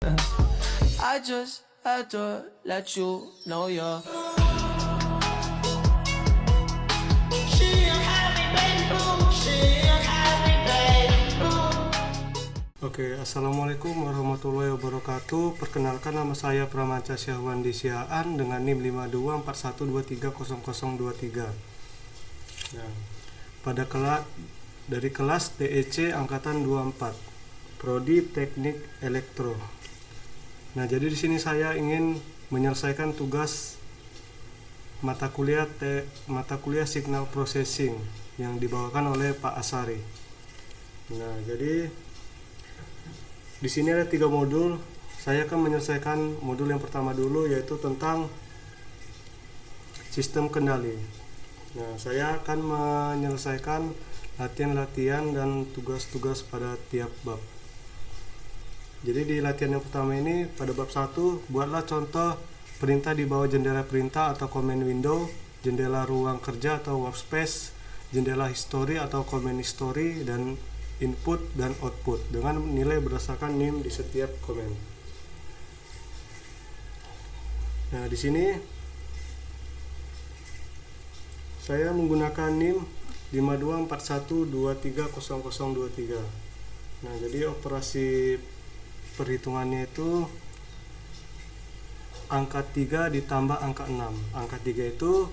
I just had to let you know you're. Oke, assalamualaikum warahmatullahi wabarakatuh. Perkenalkan, nama saya Pramanca Syahwandi Siaan dengan NIM 5241230023. Nah, pada dari kelas TEC angkatan 24, Prodi Teknik Elektro. Nah, jadi di sini saya ingin menyelesaikan tugas mata kuliah Signal Processing yang dibawakan oleh Pak Asari. Nah, jadi di sini ada 3 modul. Saya akan menyelesaikan modul yang pertama dulu, yaitu tentang sistem kendali. Nah, saya akan menyelesaikan latihan-latihan dan tugas-tugas pada tiap bab. Jadi di latihan yang pertama ini, pada bab 1, buatlah contoh perintah di bawah jendela perintah atau command window, jendela ruang kerja atau workspace, jendela history atau command history, dan input dan output dengan nilai berdasarkan NIM di setiap komen. Nah, di sini saya menggunakan NIM 5241230023. Nah, jadi operasi perhitungannya itu angka 3 ditambah angka 6. Angka 3 itu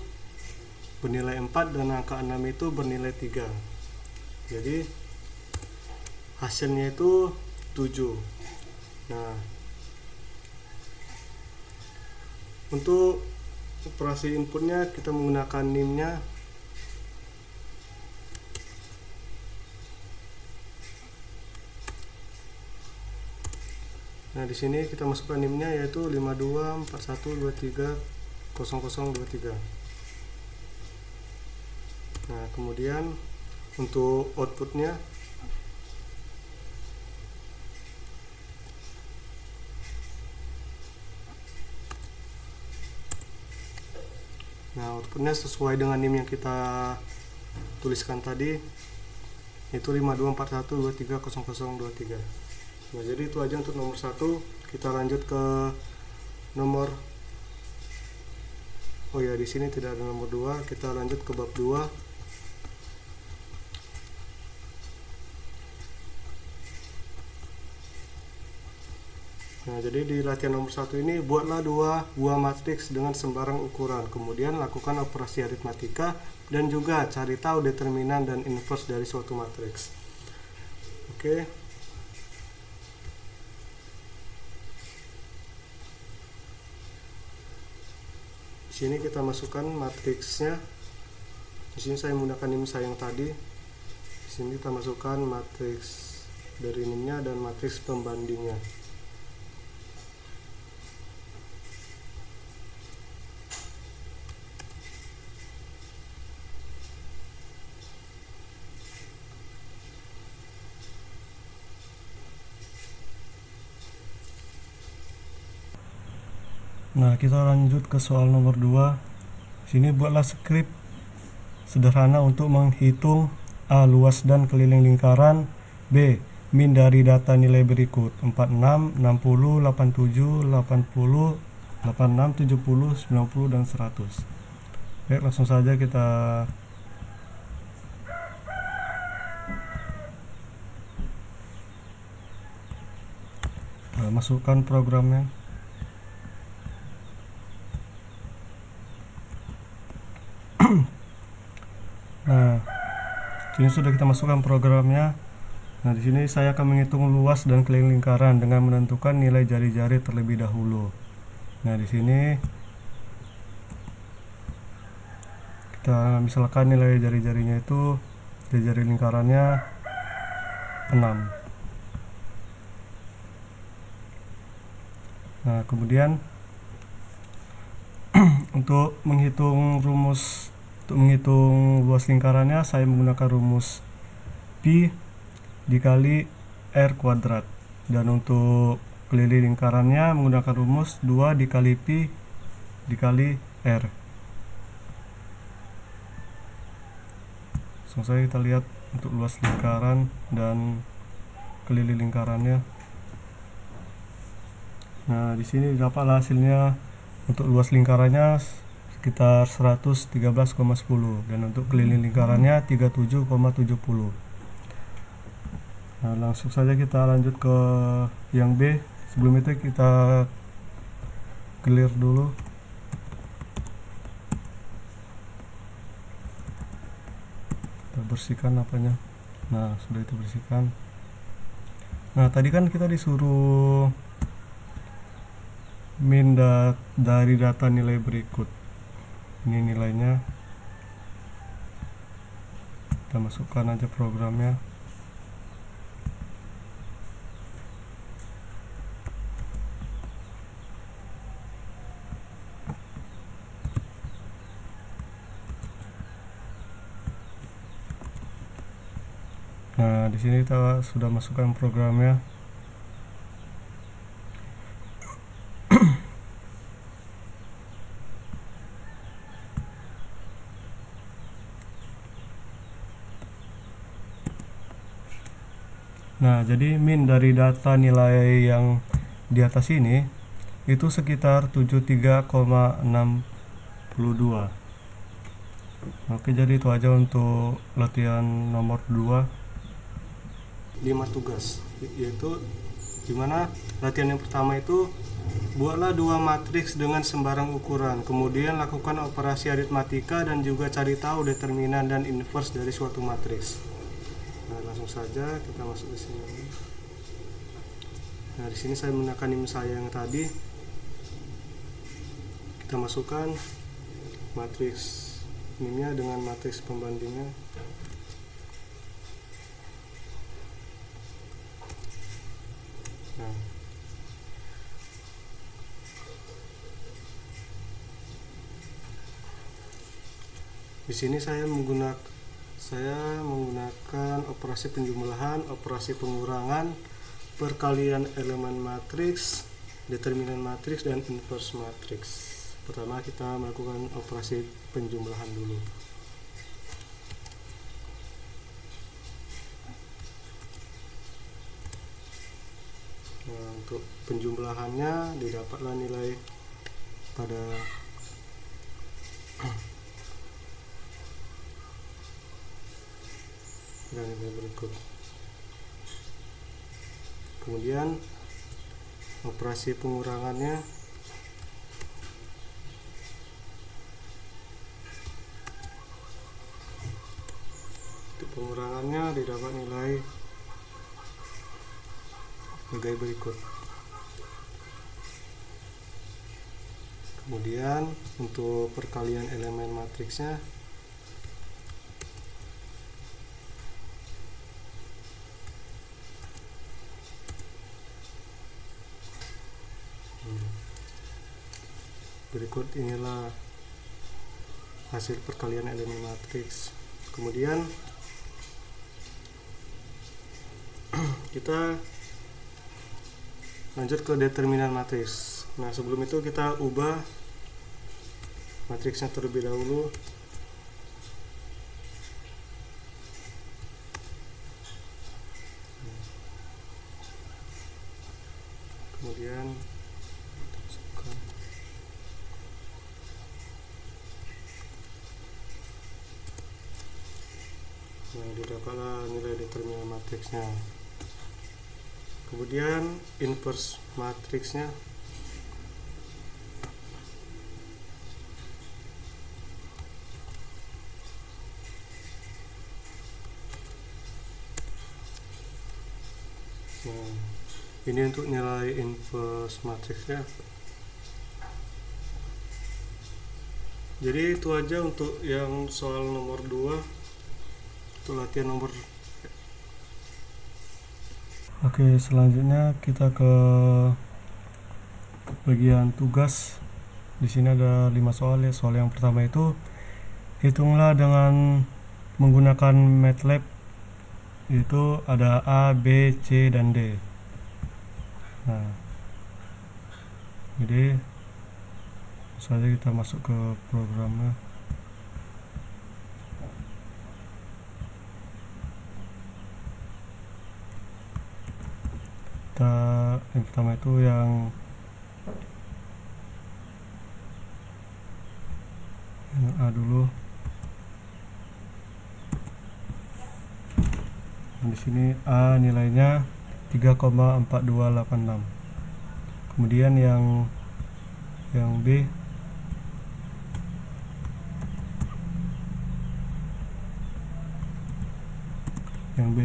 bernilai 4 dan angka 6 itu bernilai 3. Jadi hasilnya itu 7. Nah, untuk operasi inputnya kita menggunakan NIM-nya. Nah, di sini kita masukkan NIM-nya, yaitu 5241230023. Nah, kemudian untuk outputnya, outputnya sesuai dengan NIM yang kita tuliskan tadi, yaitu 5241230023. Nah, jadi itu aja untuk nomor 1. Kita lanjut ke nomor, di sini tidak ada nomor 2. Kita lanjut ke bab 2. Nah, jadi di latihan nomor 1 ini, buatlah 2 buah matriks dengan sembarang ukuran, kemudian lakukan operasi aritmatika dan juga cari tahu determinan dan inverse dari suatu matriks. Oke. Di sini kita masukkan matriksnya. Di sini saya menggunakan NIM saya yang tadi. Di sini kita masukkan matriks dari NIM-nya dan matriks pembandingnya. Nah, kita lanjut ke soal nomor 2. Sini buatlah skrip sederhana untuk menghitung A. Luas dan keliling lingkaran, B. Min dari data nilai berikut 46, 60, 87, 80, 86, 70, 90, dan 100. Baik, langsung saja kita masukkan programnya. Nah, sini sudah kita masukkan programnya. Nah, di sini saya akan menghitung luas dan keliling lingkaran dengan menentukan nilai jari-jari terlebih dahulu. Nah, di sini kita misalkan nilai jari-jarinya itu, jari-jari lingkarannya 6. Nah, kemudian untuk menghitung luas lingkarannya, saya menggunakan rumus Pi dikali R kuadrat, dan untuk keliling lingkarannya menggunakan rumus 2 dikali Pi dikali R. Langsung saja kita lihat untuk luas lingkaran dan keliling lingkarannya. Nah, di sini didapatlah hasilnya. Untuk luas lingkarannya sekitar 113,10 dan untuk keliling lingkarannya 37,70. Nah, langsung saja kita lanjut ke yang B. Sebelum itu kita clear dulu. Kita bersihkan apanya. Nah, sudah itu bersihkan. Nah, tadi kan kita disuruh min dari data nilai berikut. Ini nilainya. Kita masukkan aja programnya. Nah, di sini kita sudah masukkan programnya. Nah, jadi min dari data nilai yang di atas ini itu sekitar 73,62. Oke, jadi itu aja untuk latihan nomor 2. 5 tugas, yaitu gimana latihan yang pertama itu buatlah 2 matriks dengan sembarang ukuran, kemudian lakukan operasi aritmatika dan juga cari tahu determinan dan inverse dari suatu matriks. Nah, langsung saja kita masuk ke sini. Nah, di sini saya menggunakan NIM saya yang tadi. Kita masukkan matriks NIM-nya dengan matriks pembandingnya. Nah, di sini saya menggunakan operasi penjumlahan, operasi pengurangan, perkalian elemen matriks, determinan matriks, dan inverse matriks. Pertama kita melakukan operasi penjumlahan dulu. Nah, untuk penjumlahannya didapatlah nilai pada nilai berikut. Kemudian operasi pengurangannya didapat nilai sebagai berikut. Kemudian untuk perkalian elemen matriksnya berikut, inilah hasil perkalian elemen matriks. Kemudian kita lanjut ke determinan matriks. Nah, sebelum itu kita ubah matriksnya terlebih dahulu. Kemudian didapatlah nilai determinan matriksnya. Kemudian inverse matriksnya ini untuk nilai inverse matriksnya. Jadi itu aja untuk yang soal nomor 2, untuk latihan nomor. Oke, selanjutnya kita ke bagian tugas. Di sini ada 5 soal ya. Soal yang pertama itu hitunglah dengan menggunakan MATLAB. Itu ada A, B, C, dan D. Nah, jadi saja kita masuk ke programnya. Yang pertama itu yang Yang A dulu. Nah, di sini A nilainya 3,4286. Kemudian yang B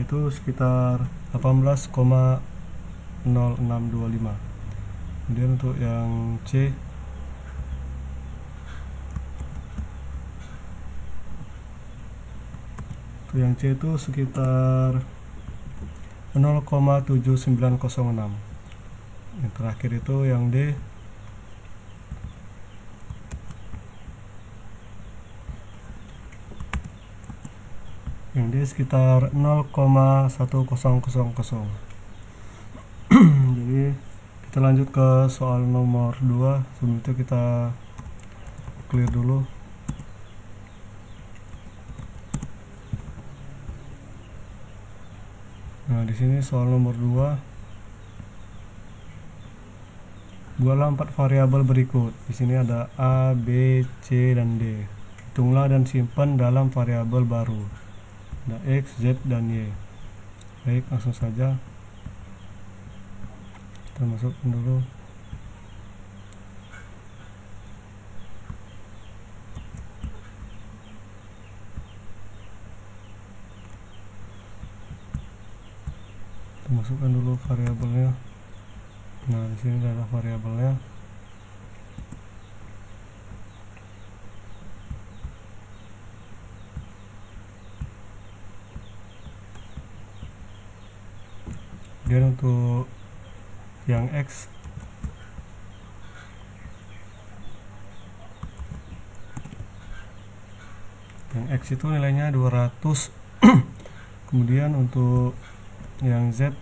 itu sekitar 18,0625. Kemudian untuk yang C itu sekitar 0,7906. Yang terakhir itu yang D sekitar 0,1000. Jadi kita lanjut ke soal nomor 2. Sebelum itu kita clear dulu. Nah, di sini soal nomor 2. Buatlah 4 variabel berikut. Di sini ada A, B, C, dan D. Hitunglah dan simpan dalam variabel baru. Ada X, Z, dan Y. Baik, langsung saja kita masukkan dulu. Kita masukkan dulu variabelnya. Nah, di sini ada variabelnya. Kemudian untuk yang X itu nilainya 200. Kemudian untuk yang Z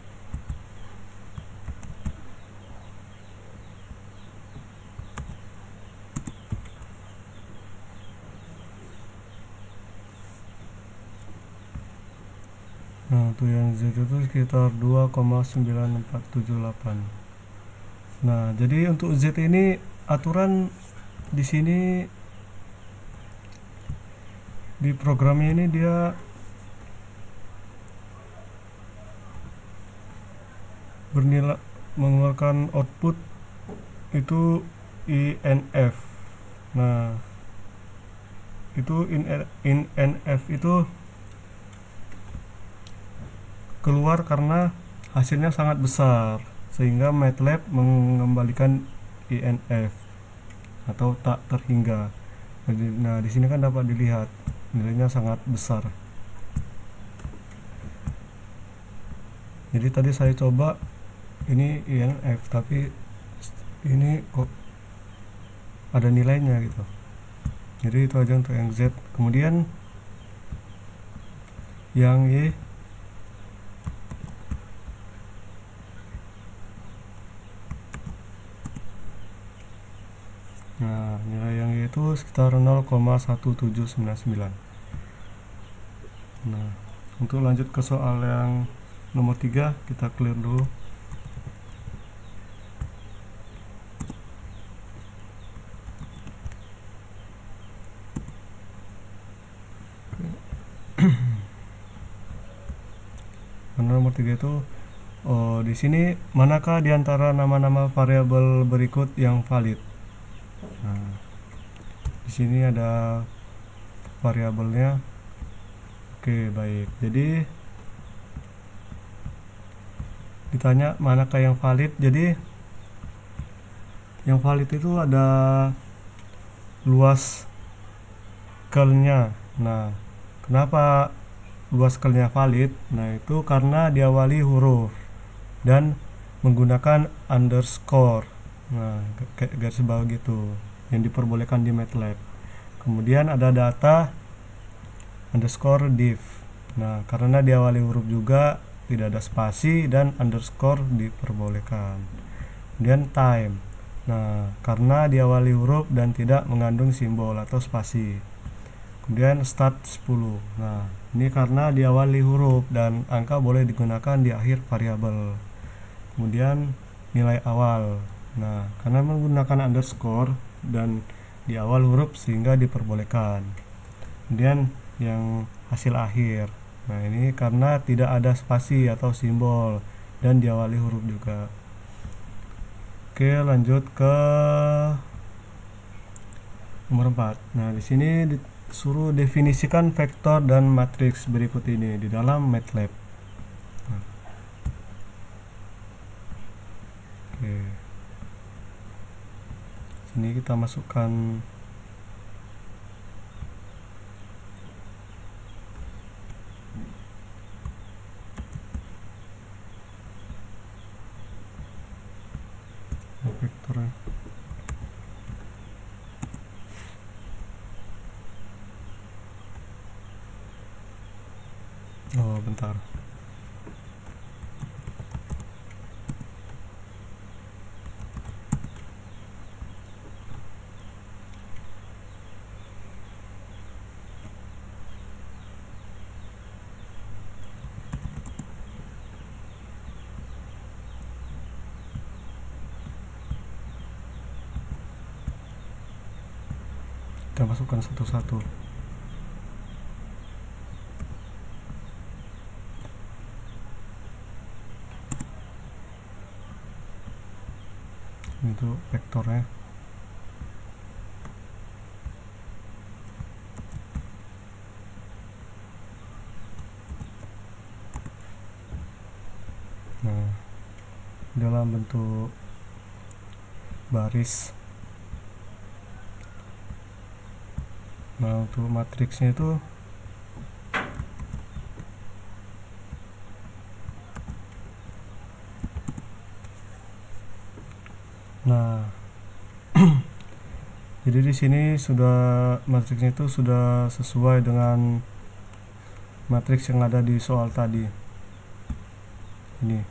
itu sekitar 2,9478. Nah, jadi untuk Z ini aturan di sini di programnya ini dia bernilai mengeluarkan output itu INF. Nah, itu INF itu keluar karena hasilnya sangat besar sehingga MATLAB mengembalikan INF atau tak terhingga. Nah, di sini kan dapat dilihat nilainya sangat besar. Jadi tadi saya coba ini INF tapi ini kok ada nilainya gitu. Jadi itu aja untuk yang Z. Kemudian yang Y nah, nilai yang Y itu sekitar 0,1799. Nah, untuk lanjut ke soal yang nomor 3, kita clear dulu. Nomor 3 itu di sini manakah di antara nama-nama variabel berikut yang valid? Nah, di sini ada variabelnya. Oke, baik. Jadi ditanya manakah yang valid. Jadi yang valid itu ada luas skalenya. Nah, kenapa luas skalenya valid? Nah, itu karena diawali huruf dan menggunakan underscore. Nah, garis bawah gitu yang diperbolehkan di MATLAB. Kemudian ada data underscore div. Nah, karena diawali huruf juga tidak ada spasi dan underscore diperbolehkan. Kemudian time. Nah, karena diawali huruf dan tidak mengandung simbol atau spasi. Kemudian start 10. Nah, ini karena diawali huruf dan angka boleh digunakan di akhir variabel. Kemudian nilai awal. Nah, karena menggunakan underscore dan di awal huruf sehingga diperbolehkan. Kemudian yang hasil akhir. Nah, ini karena tidak ada spasi atau simbol dan diawali huruf juga. Oke, lanjut ke nomor 4. Nah, di sini disuruh definisikan vektor dan matriks berikut ini di dalam MATLAB. Nah. Oke. Sini kita masukkan vektornya. Oh, bentar. Kita masukkan satu-satu. Itu vektornya. Nah, dalam bentuk baris. Nah, untuk matriksnya itu nah jadi di sini sudah matriksnya itu sudah sesuai dengan matriks yang ada di soal tadi. Ini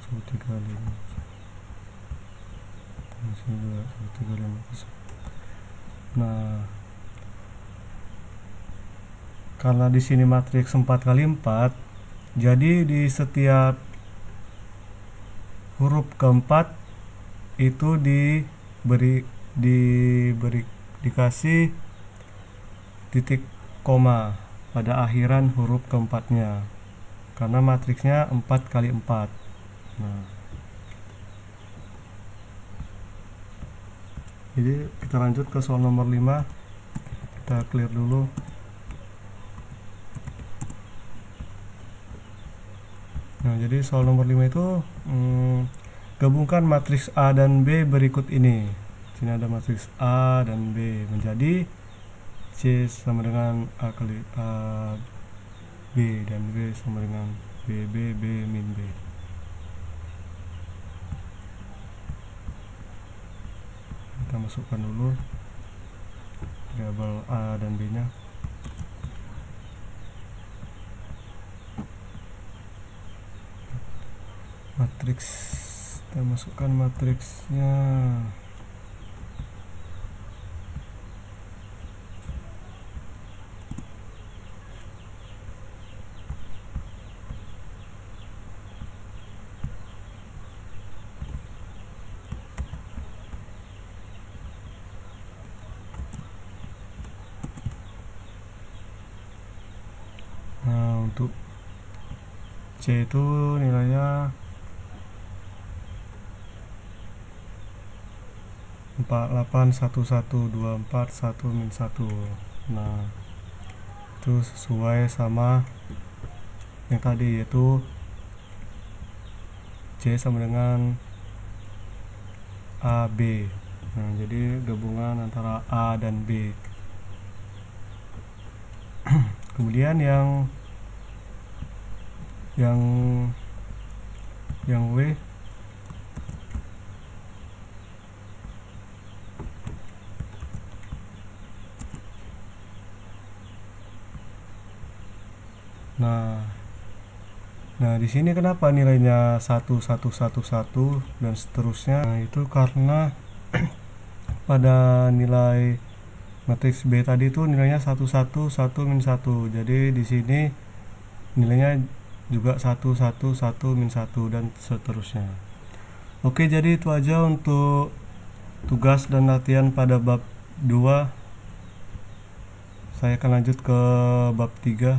135 135. Nah, karena di sini matriks 4x4, jadi di setiap huruf keempat itu dikasih titik koma pada akhiran huruf keempatnya, karena matriksnya 4x4. Nah, jadi kita lanjut ke soal nomor 5. Kita clear dulu. Nah, jadi soal nomor 5 itu gabungkan matriks A dan B berikut ini. Sini ada matriks A dan B menjadi C sama dengan A kali A B, dan B sama dengan B min B. Kita masukkan dulu variabel A dan B nya. Matriks, kita masukkan matriksnya. Nah, untuk C itu nilainya 481124 1 -1. Nah, itu sesuai sama yang tadi, yaitu C sama dengan AB. Nah, jadi gabungan antara A dan B. Kemudian yang W Nah, di sini kenapa nilainya 1111 dan seterusnya? Nah, itu karena pada nilai matriks B tadi itu nilainya 11 1 -1. Jadi di sini nilainya juga 1 1 1 -1 dan seterusnya. Oke, jadi itu aja untuk tugas dan latihan pada bab 2. Saya akan lanjut ke bab 3.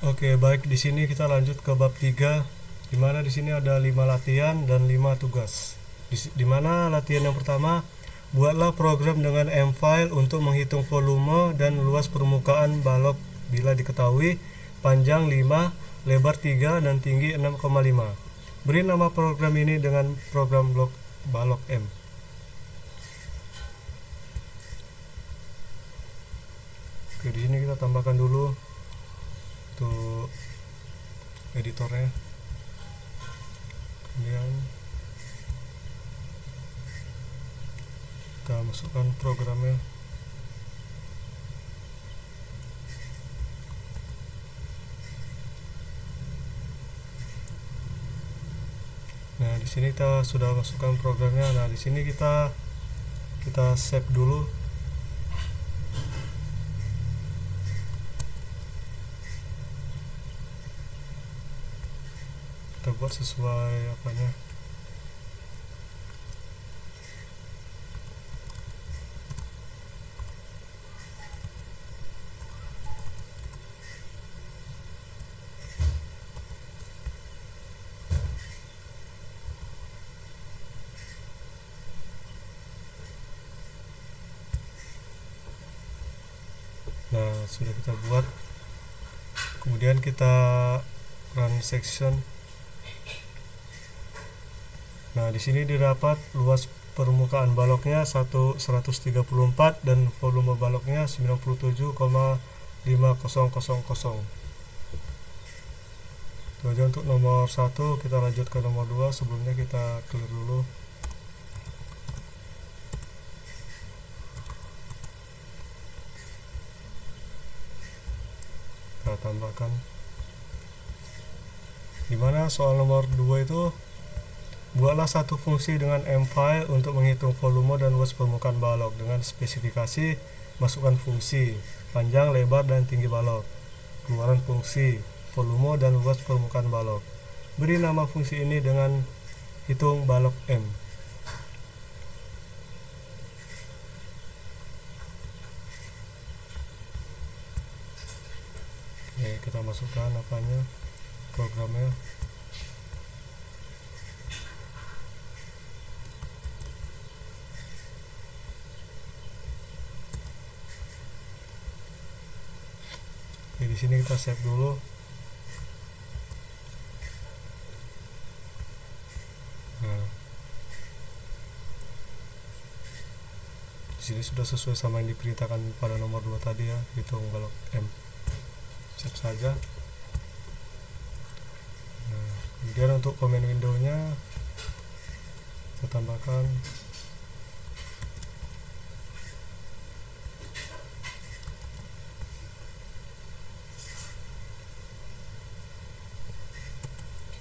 Oke, baik, di sini kita lanjut ke bab 3, di mana di sini ada 5 latihan dan 5 tugas. Di mana latihan yang pertama, buatlah program dengan M-file untuk menghitung volume dan luas permukaan balok bila diketahui panjang 5, lebar 3 dan tinggi 6,5. Beri nama program ini dengan program balok M. Oke, di sini kita tambahkan dulu untuk editornya. Kemudian kita masukkan programnya. Nah, di sini kita sudah masukkan programnya. Nah, di sini kita save dulu. Kita buat sesuai apanya. Nah, sudah kita buat. Kemudian kita run section. Nah, di sini didapat luas permukaan baloknya 134 dan volume baloknya 97,5000. Itu aja untuk nomor 1. Kita lanjut ke nomor 2. Sebelumnya kita clear dulu. Kita tambahkan. Dimana soal nomor 2 itu, buatlah satu fungsi dengan M-file untuk menghitung volume dan luas permukaan balok dengan spesifikasi. Masukkan fungsi panjang, lebar, dan tinggi balok. Keluaran fungsi volume dan luas permukaan balok. Beri nama fungsi ini dengan hitung balok M. Oke, kita masukkan apanya, programnya. Oke, di sini kita save dulu. Nah, di sini sudah sesuai sama yang diperintahkan pada nomor 2 tadi ya, hitung balok M. Save saja. Nah, kemudian untuk command window-nya kita tambahkan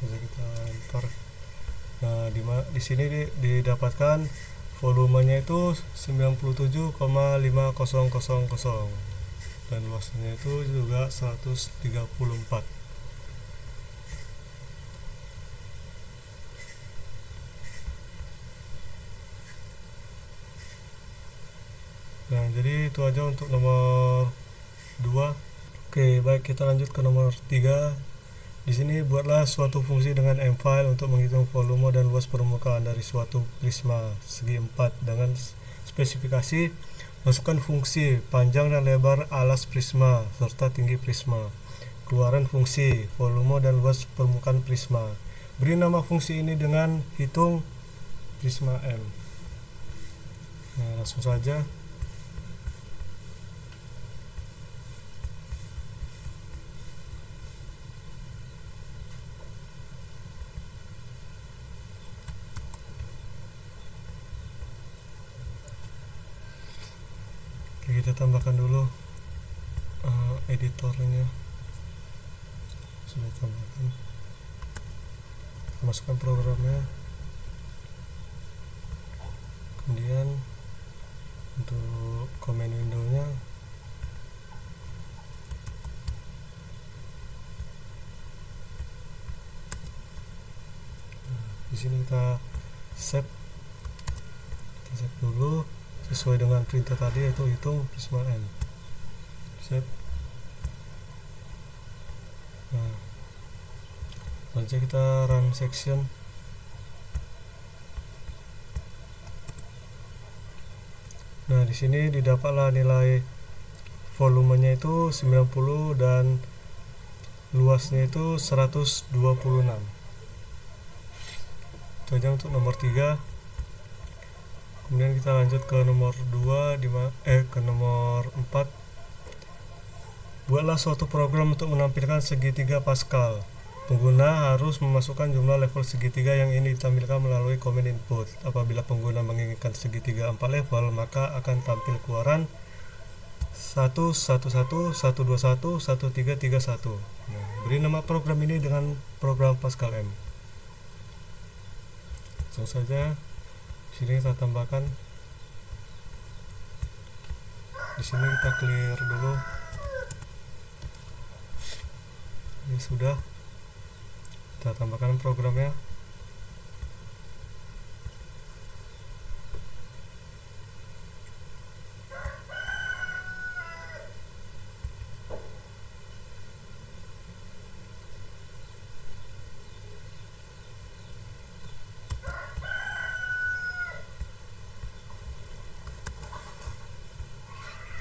kita enter. Nah, di sini didapatkan volumenya itu 97,5000 dan luasnya itu juga 134. Nah, jadi itu aja untuk nomor 2. Oke, baik, kita lanjut ke nomor 3. Di sini buatlah suatu fungsi dengan M-file untuk menghitung volume dan luas permukaan dari suatu prisma segi 4 dengan spesifikasi. Masukkan fungsi panjang dan lebar alas prisma serta tinggi prisma. Keluaran fungsi volume dan luas permukaan prisma. Beri nama fungsi ini dengan hitung prisma M. Nah, langsung saja. Kita tambahkan dulu editornya. Sudah tambahkan. Masukkan programnya. Kemudian untuk command window-nya Di sini kita save dulu sesuai dengan perintah tadi, yaitu hitung Prisma N. Save. Nah, lanjut kita run section. Nah, di sini didapatlah nilai volumenya itu 90 dan luasnya itu 126. Itu aja untuk nomor 3. Kemudian kita lanjut ke nomor 2 ke nomor 4. Buatlah suatu program untuk menampilkan segitiga Pascal. Pengguna harus memasukkan jumlah level segitiga yang ingin ditampilkan melalui command input. Apabila pengguna menginginkan segitiga 4 level, maka akan tampil keluaran 111, 121, 1331. Nah, beri nama program ini dengan program Pascal M. Langsung saja sini kita tambahkan. Di sini kita clear dulu. Ini sudah. Kita tambahkan programnya.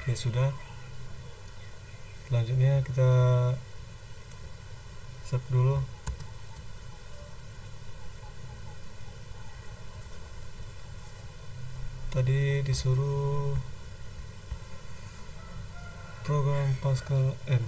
Oke, sudah. Selanjutnya kita save dulu. Tadi disuruh program Pascal M.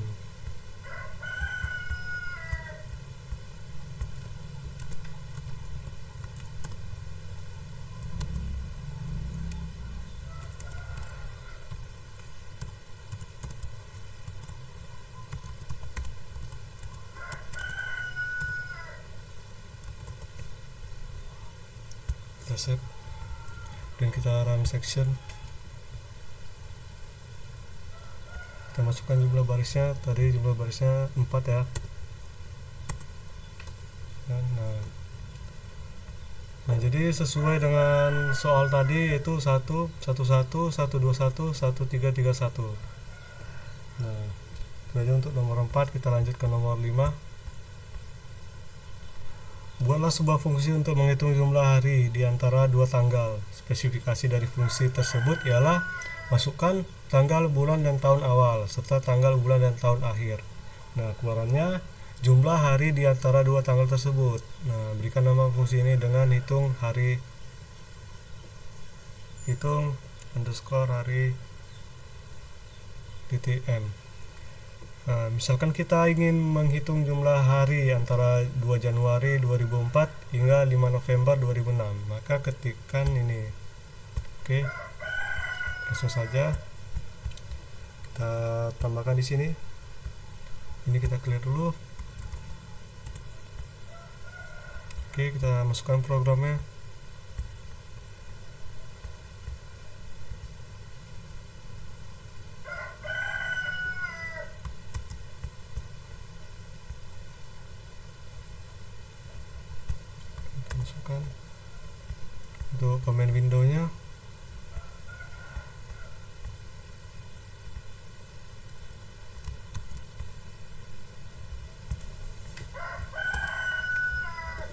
Kita save dan kita run section. Kita masukkan jumlah barisnya. Tadi jumlah barisnya 4 ya. Nah, jadi sesuai dengan soal tadi, yaitu 111, 121, 1331. Nah, itu aja untuk nomor 4. Kita lanjut ke nomor 5. Buatlah sebuah fungsi untuk menghitung jumlah hari di antara dua tanggal. Spesifikasi dari fungsi tersebut ialah masukkan tanggal, bulan, dan tahun awal, serta tanggal, bulan, dan tahun akhir. Nah, keluarannya jumlah hari di antara dua tanggal tersebut. Nah, berikan nama fungsi ini dengan hitung hari, hitung underscore hari .m. Nah, misalkan kita ingin menghitung jumlah hari antara 2 Januari 2004 hingga 5 November 2006, maka ketikkan ini. Oke, langsung saja kita tambahkan di sini. Ini kita clear dulu. Oke, kita masukkan programnya. Masukkan untuk command window-nya.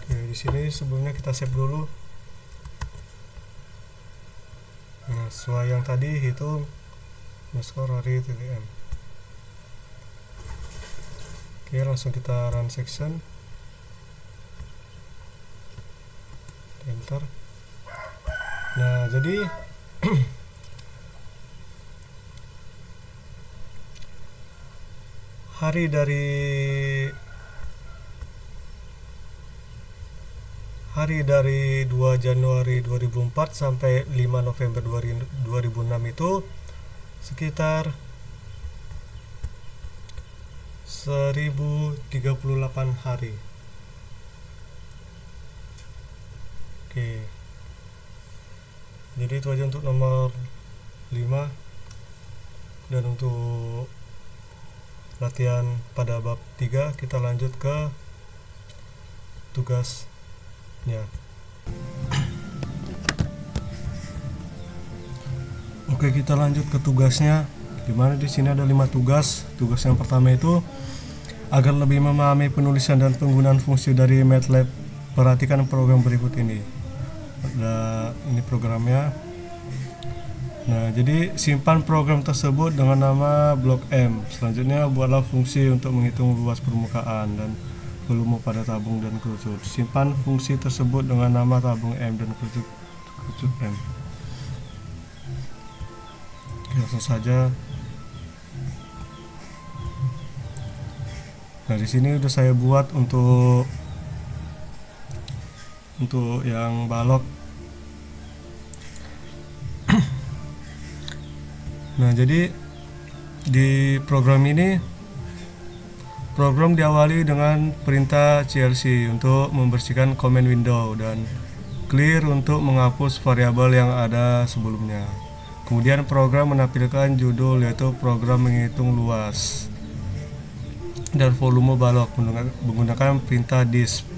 Oke, di sini sebelumnya kita save dulu. Nah, sesuai yang tadi hitung underscore hari .m. Oke, langsung kita run section. Enter. Nah, jadi hari dari 2 Januari 2004 sampai 5 November 2006 itu sekitar 1038 hari. Oke, jadi itu aja untuk nomor 5. Dan untuk latihan pada bab 3 kita lanjut ke tugas ya. Oke, kita lanjut ke tugasnya. Dimana di sini ada 5 tugas. Tugas yang pertama itu agar lebih memahami penulisan dan penggunaan fungsi dari MATLAB, perhatikan program berikut ini. Ini programnya. Nah, jadi simpan program tersebut dengan nama blok M. Selanjutnya buatlah fungsi untuk menghitung luas permukaan dan volume pada tabung dan kerucut. Simpan fungsi tersebut dengan nama tabung M dan kerucut M. Langsung saja. Nah, di sini udah saya buat untuk yang balok. Nah, jadi di program ini, program diawali dengan perintah clc untuk membersihkan command window dan clear untuk menghapus variabel yang ada sebelumnya. Kemudian program menampilkan judul, yaitu program menghitung luas dan volume balok menggunakan perintah disk.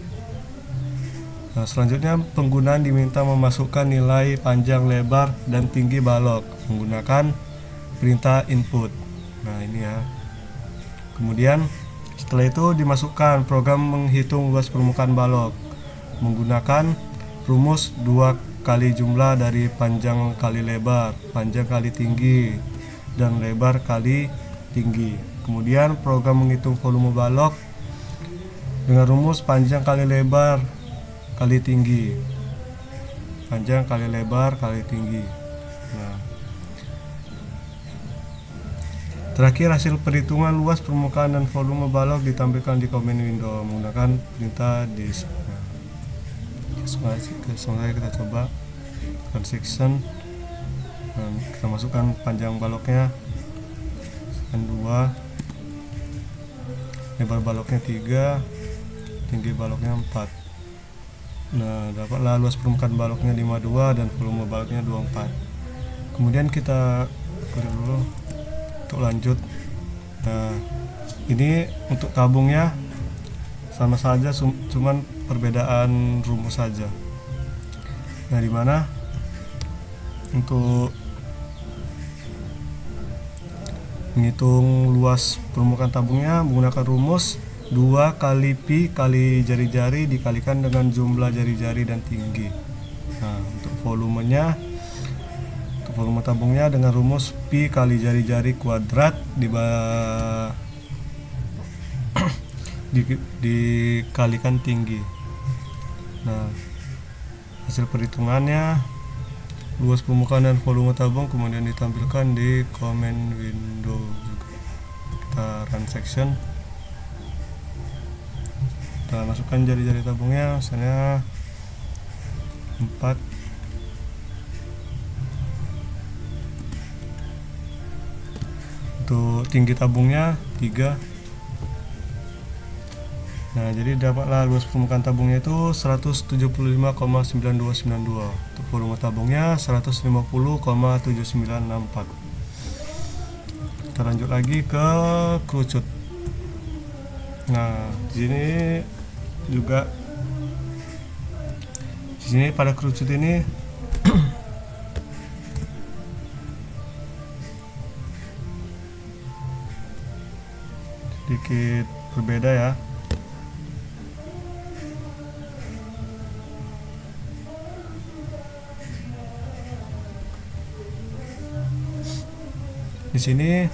Nah, selanjutnya penggunaan diminta memasukkan nilai panjang, lebar, dan tinggi balok menggunakan perintah input. Nah, ini ya. Kemudian setelah itu dimasukkan program menghitung luas permukaan balok menggunakan rumus 2 kali jumlah dari panjang kali lebar, panjang kali tinggi, dan lebar kali tinggi. Kemudian program menghitung volume balok dengan rumus panjang kali lebar kali tinggi, panjang kali lebar kali tinggi. Nah, terakhir hasil perhitungan luas permukaan dan volume balok ditampilkan di command window menggunakan perintah disk. Langsung saja kita coba transaction. Nah, kita masukkan panjang baloknya 2, lebar baloknya 3, tinggi baloknya 4. Nah, dapatlah luas permukaan baloknya 52 dan volume baloknya 24. Kemudian kita clear dulu untuk lanjut. Nah, ini untuk tabungnya sama saja, cuman perbedaan rumus saja. Nah, di mana untuk menghitung luas permukaan tabungnya menggunakan rumus 2 kali pi kali jari-jari dikalikan dengan jumlah jari-jari dan tinggi. Nah, untuk volumenya, untuk volume tabungnya dengan rumus pi kali jari-jari kuadrat dikalikan tinggi. Nah, hasil perhitungannya luas permukaan dan volume tabung kemudian ditampilkan di command window juga. Kita run section. Kita masukkan jari-jari tabungnya, misalnya 4. Untuk tinggi tabungnya 3. Nah, jadi dapatlah luas permukaan tabungnya itu 175,9292. Untuk volume tabungnya 150,7964. Kita lanjut lagi ke kerucut. Nah, di sini juga pada kerucut ini sedikit berbeda ya. Di sini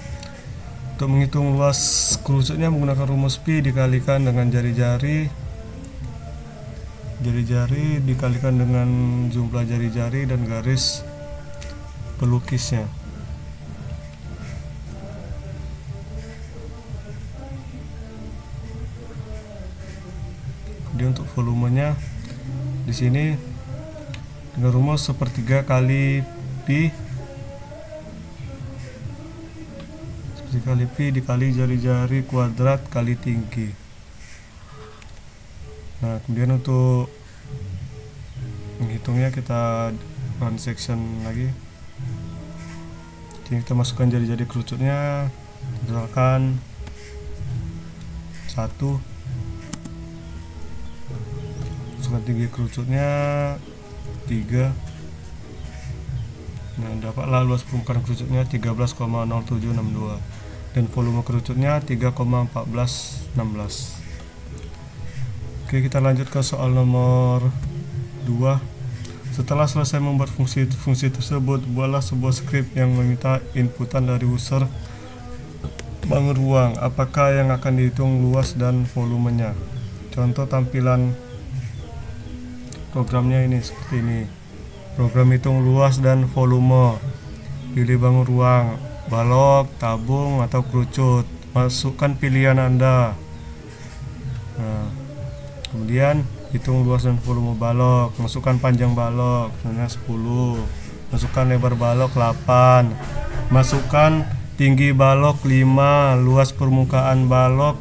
untuk menghitung luas kerucutnya menggunakan rumus pi dikalikan dengan jari-jari dikalikan dengan jumlah jari-jari dan garis pelukisnya. Kemudian untuk volumenya di sini dengan rumus 1/3 kali pi dikali jari-jari kuadrat kali tinggi. Nah, kemudian untuk menghitungnya kita run section lagi. Jadi kita masukkan jari-jari kerucutnya, misalkan 1 masukkan tinggi kerucutnya 3. Nah, dapatlah luas permukaan kerucutnya 13,0762 dan volume kerucutnya 3,1416. Oke, kita lanjut ke soal nomor 2. Setelah selesai membuat fungsi tersebut, buatlah sebuah skrip yang meminta inputan dari user bangun ruang. Apakah yang akan dihitung luas dan volumenya? Contoh tampilan programnya ini seperti ini. Program hitung luas dan volume. Pilih bangun ruang, balok, tabung, atau kerucut. Masukkan pilihan Anda. Nah, kemudian hitung luas dan volume balok. Masukkan panjang balok, misalnya 10. Masukkan lebar balok 8. Masukkan tinggi balok 5. Luas permukaan balok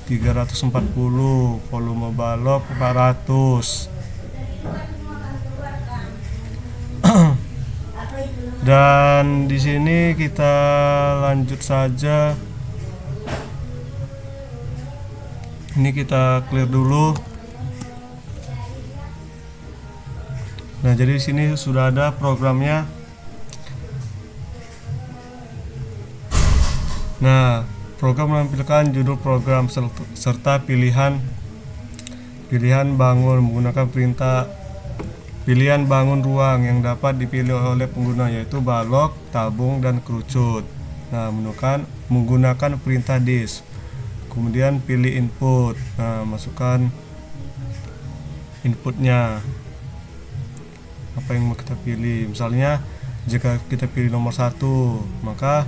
340. Volume balok 400. Dan di sini kita lanjut saja. Ini kita clear dulu. Nah, jadi di sini sudah ada programnya. Nah, program menampilkan judul program serta pilihan bangun menggunakan pilihan bangun ruang yang dapat dipilih oleh pengguna, yaitu balok, tabung, dan kerucut. Nah, menggunakan perintah disk. Kemudian pilih input. Nah, masukkan inputnya. Apa yang mau kita pilih? Misalnya, jika kita pilih nomor 1, maka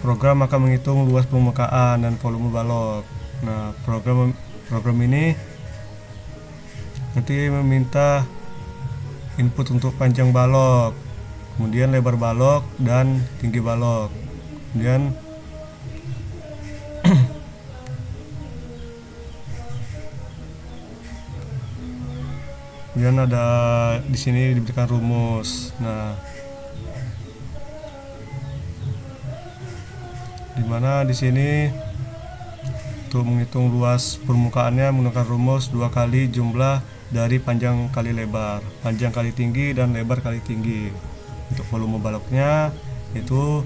program akan menghitung luas permukaan dan volume balok. Nah, program ini nanti meminta input untuk panjang balok, kemudian lebar balok dan tinggi balok. Kemudian ada di sini diberikan rumus. Nah, dimana di sini untuk menghitung luas permukaannya menggunakan rumus 2 kali jumlah dari panjang kali lebar, panjang kali tinggi, dan lebar kali tinggi. Untuk volume baloknya itu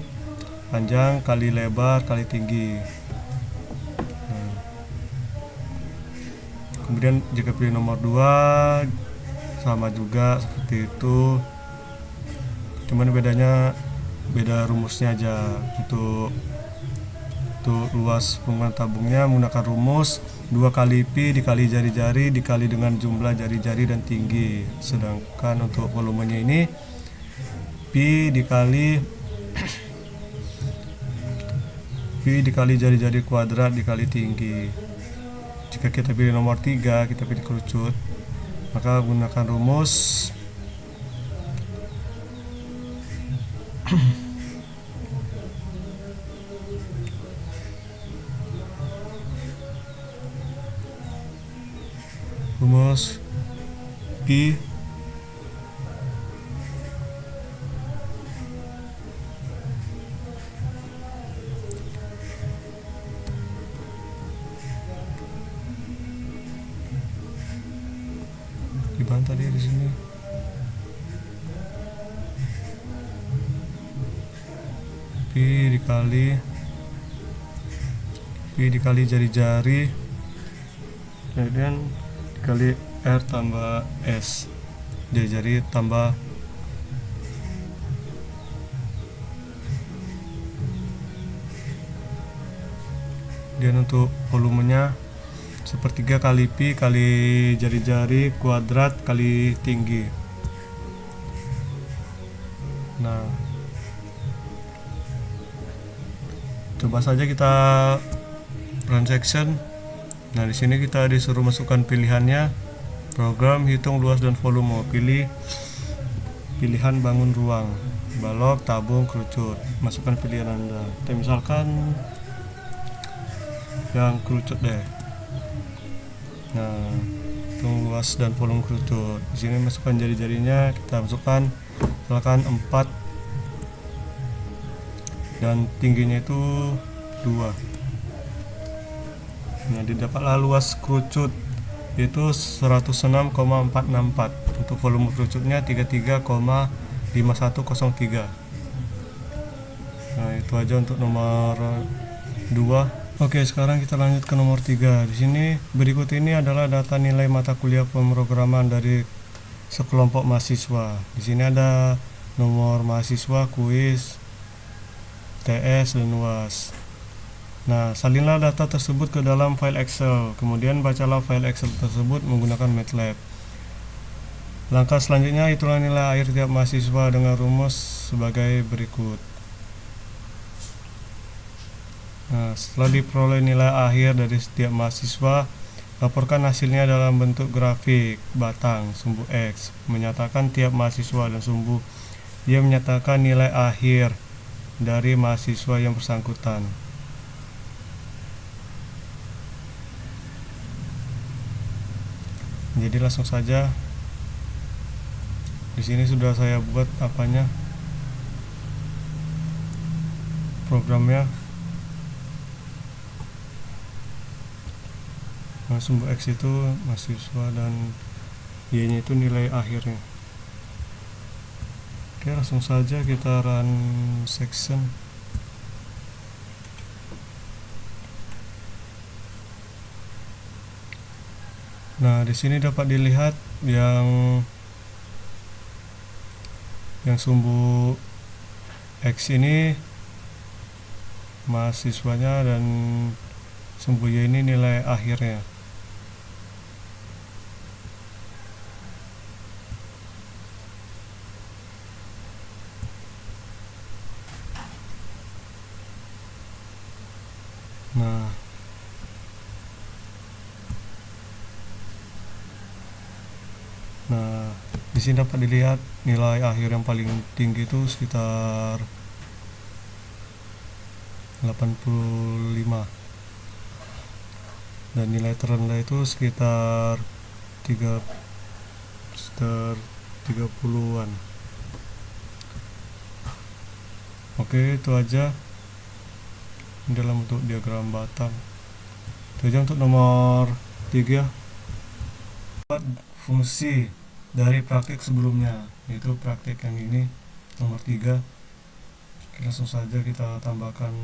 panjang kali lebar kali tinggi. Nah, kemudian jika pilih nomor 2 sama juga seperti itu, cuman beda rumusnya aja. Untuk luas permukaan tabungnya menggunakan rumus 2 kali pi dikali jari-jari dikali dengan jumlah jari-jari dan tinggi. Sedangkan untuk volumenya ini pi dikali jari-jari kuadrat dikali tinggi. Jika kita pilih nomor 3, kita pilih kerucut, maka gunakan rumus pi gimana tadi di sini? Pi dikali jari-jari, kemudian dikali R tambah S, jari-jari tambah dan untuk volumenya 1/3 kali pi kali jari-jari kuadrat kali tinggi. Nah, coba saja kita run section. Nah, di sini kita disuruh masukkan pilihannya. Program hitung luas dan volume. Pilih pilihan bangun ruang, balok, tabung, kerucut. Masukkan pilihan Anda. Kita misalkan yang kerucut deh. Nah, hitung luas dan volume kerucut. Di sini masukkan jari-jarinya, kita masukkan misalkan 4 dan tingginya itu 2. Nah, didapatlah luas kerucut itu 106,464. Untuk volume kerucutnya 33,5103. Nah, itu aja untuk nomor 2. Oke, sekarang kita lanjut ke nomor 3. Di sini berikut ini adalah data nilai mata kuliah pemrograman dari sekelompok mahasiswa. Di sini ada nomor mahasiswa, kuis, TS, dan UAS. Nah, salinlah data tersebut ke dalam file Excel. Kemudian bacalah file Excel tersebut menggunakan MATLAB. Langkah selanjutnya, hitunglah nilai akhir tiap mahasiswa dengan rumus sebagai berikut. Nah, setelah diperoleh nilai akhir dari setiap mahasiswa, laporkan hasilnya dalam bentuk grafik batang sumbu X, menyatakan tiap mahasiswa dan sumbu Y menyatakan nilai akhir dari mahasiswa yang bersangkutan. Jadi langsung saja, di sini sudah saya buat programnya. Nah, sumbu X itu mahasiswa dan Y nya itu nilai akhirnya. Oke, langsung saja kita run section. Nah, di sini dapat dilihat yang sumbu X ini mahasiswanya dan sumbu Y ini nilai akhirnya. Nah, di sini dapat dilihat nilai akhir yang paling tinggi itu sekitar 85 dan nilai terendah itu sekitar 30-an. Oke, itu aja dalam bentuk diagram batang. Itu aja untuk nomor 3. Fungsi dari praktik sebelumnya, yaitu praktik yang ini nomor 3. Langsung saja kita tambahkan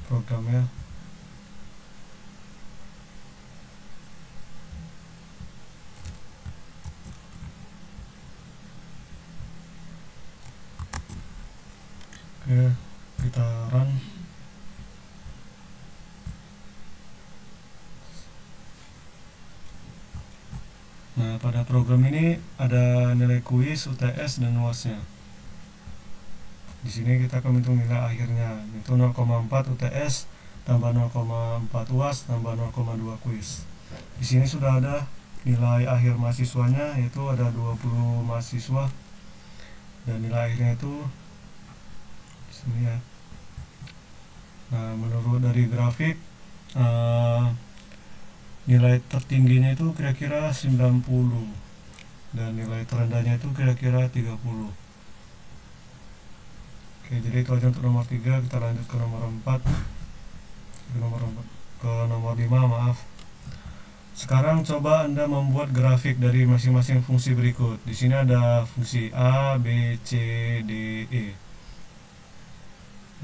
programnya. Oke, kita run. Nah, pada program ini ada nilai kuis, UTS, dan UAS-nya. Di sini kita akan menghitung nilai akhirnya, yaitu 0,4 UTS tambah 0,4 UAS tambah 0,2 kuis. Di sini sudah ada nilai akhir mahasiswanya, yaitu ada 20 mahasiswa, dan nilai akhirnya itu di sini ya. Nah, menurut dari grafik, nilai tertingginya itu kira-kira 90 dan nilai terendahnya itu kira-kira 30. Oke, jadi itu aja untuk nomor 3. Kita lanjut ke nomor 4. Ke nomor 5, maaf. Sekarang coba Anda membuat grafik dari masing-masing fungsi berikut. Di sini ada fungsi A, B, C, D, E.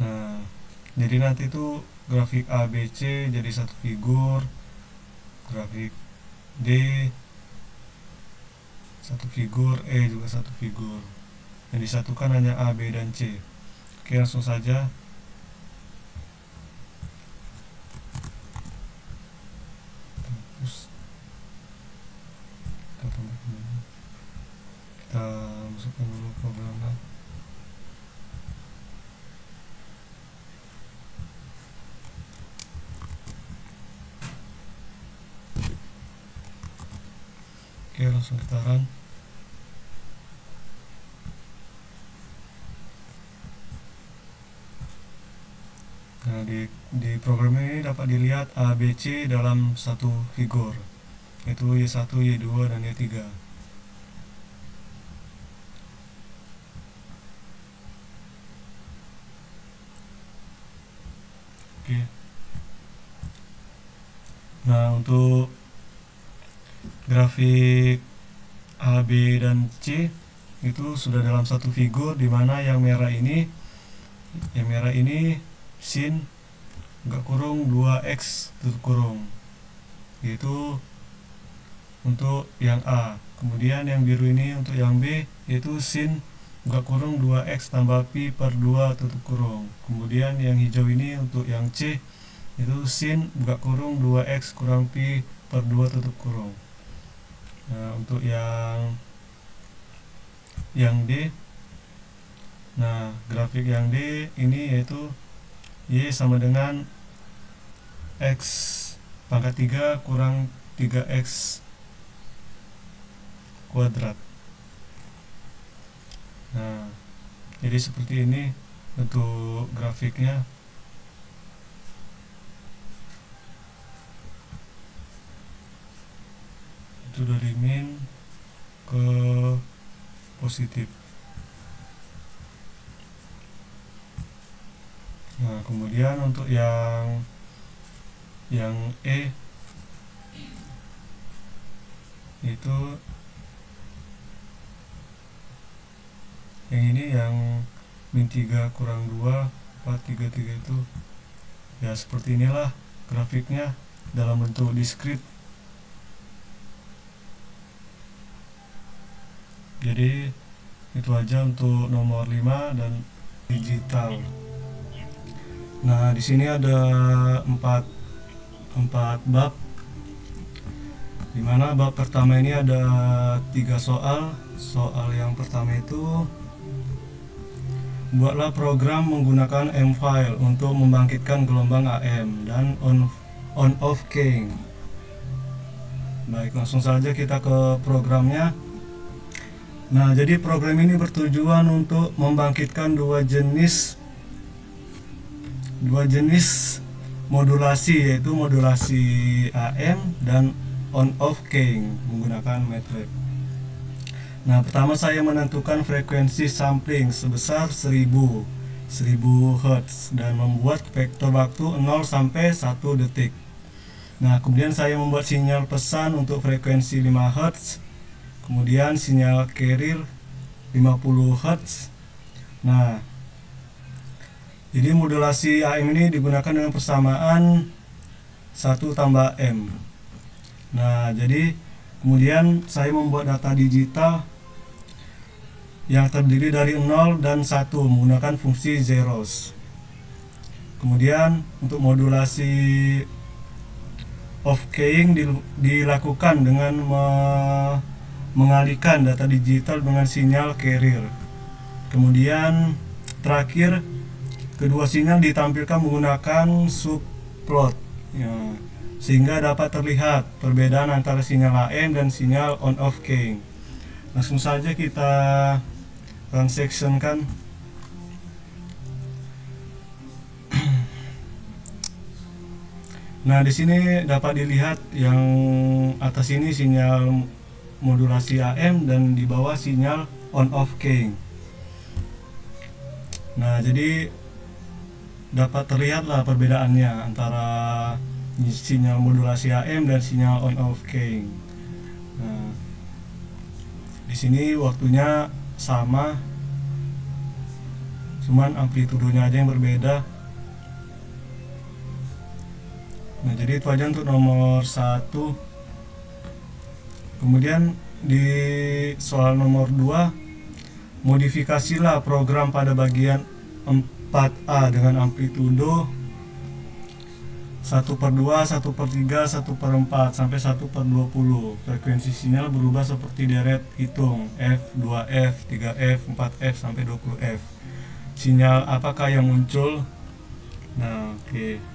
Nah, jadi nanti itu grafik A, B, C jadi satu figur, grafik D satu figur, E juga satu figur. Yang disatukan hanya A, B, dan C. Oke, langsung saja. Kita masukkan dulu programnya. Oke, langsung kita run. Nah, di program ini dapat dilihat A, B, C dalam satu figur, yaitu Y1, Y2, dan Y3. Oke. Nah, untuk grafik A, B, dan C itu sudah dalam satu figur, di mana yang merah ini sin buka kurung 2x tutup kurung, yaitu untuk yang A. Kemudian yang biru ini untuk yang B, yaitu sin buka kurung 2x tambah pi per 2 tutup kurung. Kemudian yang hijau ini untuk yang C, itu sin buka kurung 2x kurang pi per 2 tutup kurung. Nah, untuk yang D, nah grafik yang D ini yaitu Y sama dengan X pangkat 3 kurang 3x kuadrat. Nah, jadi seperti ini bentuk grafiknya. Itu dari min ke positif. Nah, kemudian untuk yang E itu yang ini yang min 3 kurang 2 4 3 3 itu ya seperti inilah grafiknya dalam bentuk diskrit. Jadi itu aja untuk nomor 5 dan digital. Nah, di sini ada 4 bab, dimana bab pertama ini ada 3 soal. Soal yang pertama itu, buatlah program menggunakan M-file untuk membangkitkan gelombang AM dan on-off keying. Baik, langsung saja kita ke programnya. Nah, jadi program ini bertujuan untuk membangkitkan dua jenis modulasi, yaitu modulasi AM dan on-off keying menggunakan MATLAB. Nah, pertama saya menentukan frekuensi sampling sebesar 1000 Hz dan membuat vektor waktu 0 sampai 1 detik. Nah, kemudian saya membuat sinyal pesan untuk frekuensi 5 Hz, kemudian sinyal carrier 50 Hz. Nah, jadi modulasi AM ini digunakan dengan persamaan 1 tambah M. Nah, jadi kemudian saya membuat data digital yang terdiri dari 0 dan 1 menggunakan fungsi zeros. Kemudian untuk modulasi off keying dilakukan dengan mengalihkan data digital dengan sinyal carrier. Kemudian terakhir, kedua sinyal ditampilkan menggunakan subplot ya, sehingga dapat terlihat perbedaan antara sinyal AM dan sinyal on-off keying. Langsung saja kita transaction-kan. Nah, di sini dapat dilihat yang atas ini sinyal modulasi AM dan di bawah sinyal on-off keying. Nah, jadi dapat terlihatlah perbedaannya antara sinyal modulasi AM dan sinyal on-off keying. Nah, di sini waktunya sama, cuman amplitudenya aja yang berbeda. Nah, jadi itu aja untuk nomor 1. Kemudian di soal nomor 2, modifikasilah program pada bagian 4A dengan amplitudo 1/2, 1/3, 1/4 sampai 1/20. Frekuensi sinyal berubah seperti deret hitung F, 2F, 3F, 4F sampai 20F. Sinyal apakah yang muncul? Nah, oke.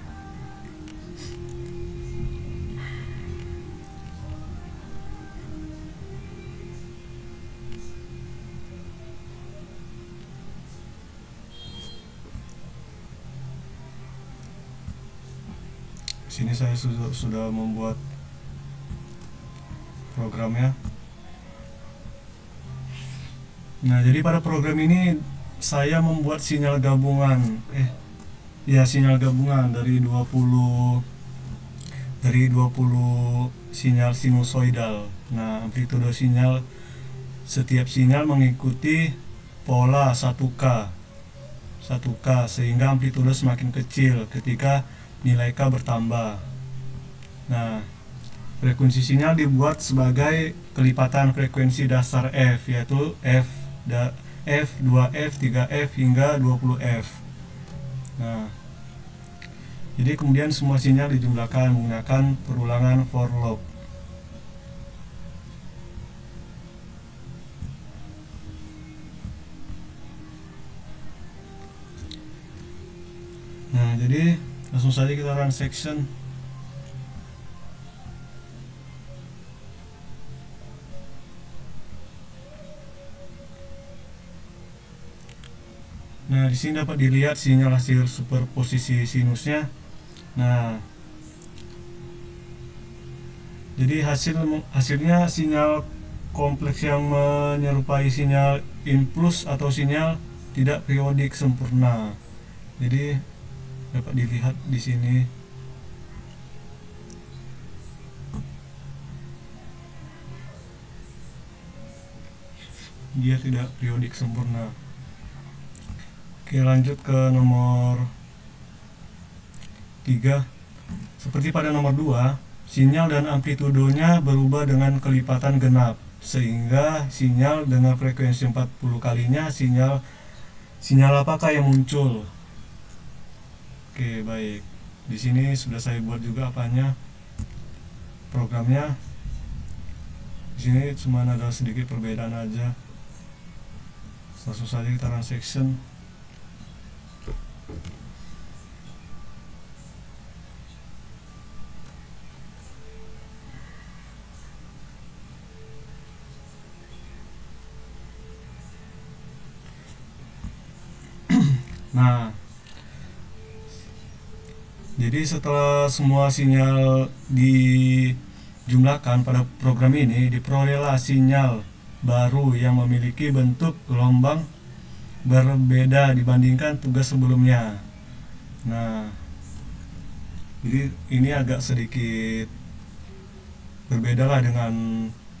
Sini saya sudah membuat programnya. Nah, jadi pada program ini saya membuat sinyal gabungan sinyal gabungan dari 20 dari 20 sinyal sinusoidal. Nah, amplitudo sinyal, setiap sinyal mengikuti pola 1K sehingga amplitudo semakin kecil ketika nilai K bertambah. Nah, frekuensi sinyal dibuat sebagai kelipatan frekuensi dasar F, yaitu F, 2F, 3F hingga 20F. Nah, jadi kemudian semua sinyal dijumlahkan menggunakan perulangan for loop. Nah, jadi langsung saja kita run section. Nah, di sini dapat dilihat sinyal hasil superposisi sinusnya. Nah, jadi hasilnya sinyal kompleks yang menyerupai sinyal impuls atau sinyal tidak periodik sempurna. Jadi dapat dilihat di sini. Dia tidak periodik sempurna. Oke, lanjut ke nomor 3. Seperti pada nomor 2, sinyal dan amplitudonya berubah dengan kelipatan genap, sehingga sinyal dengan frekuensi 40 kalinya sinyal apakah yang muncul? Oke, baik. Di sini sudah saya buat juga apanya, programnya. Di sini cuma ada sedikit perbedaan aja. Langsung saja kita run section. Nah, jadi setelah semua sinyal dijumlahkan pada program ini, diperolehlah sinyal baru yang memiliki bentuk gelombang berbeda dibandingkan tugas sebelumnya. Nah, jadi ini agak sedikit berbeda lah dengan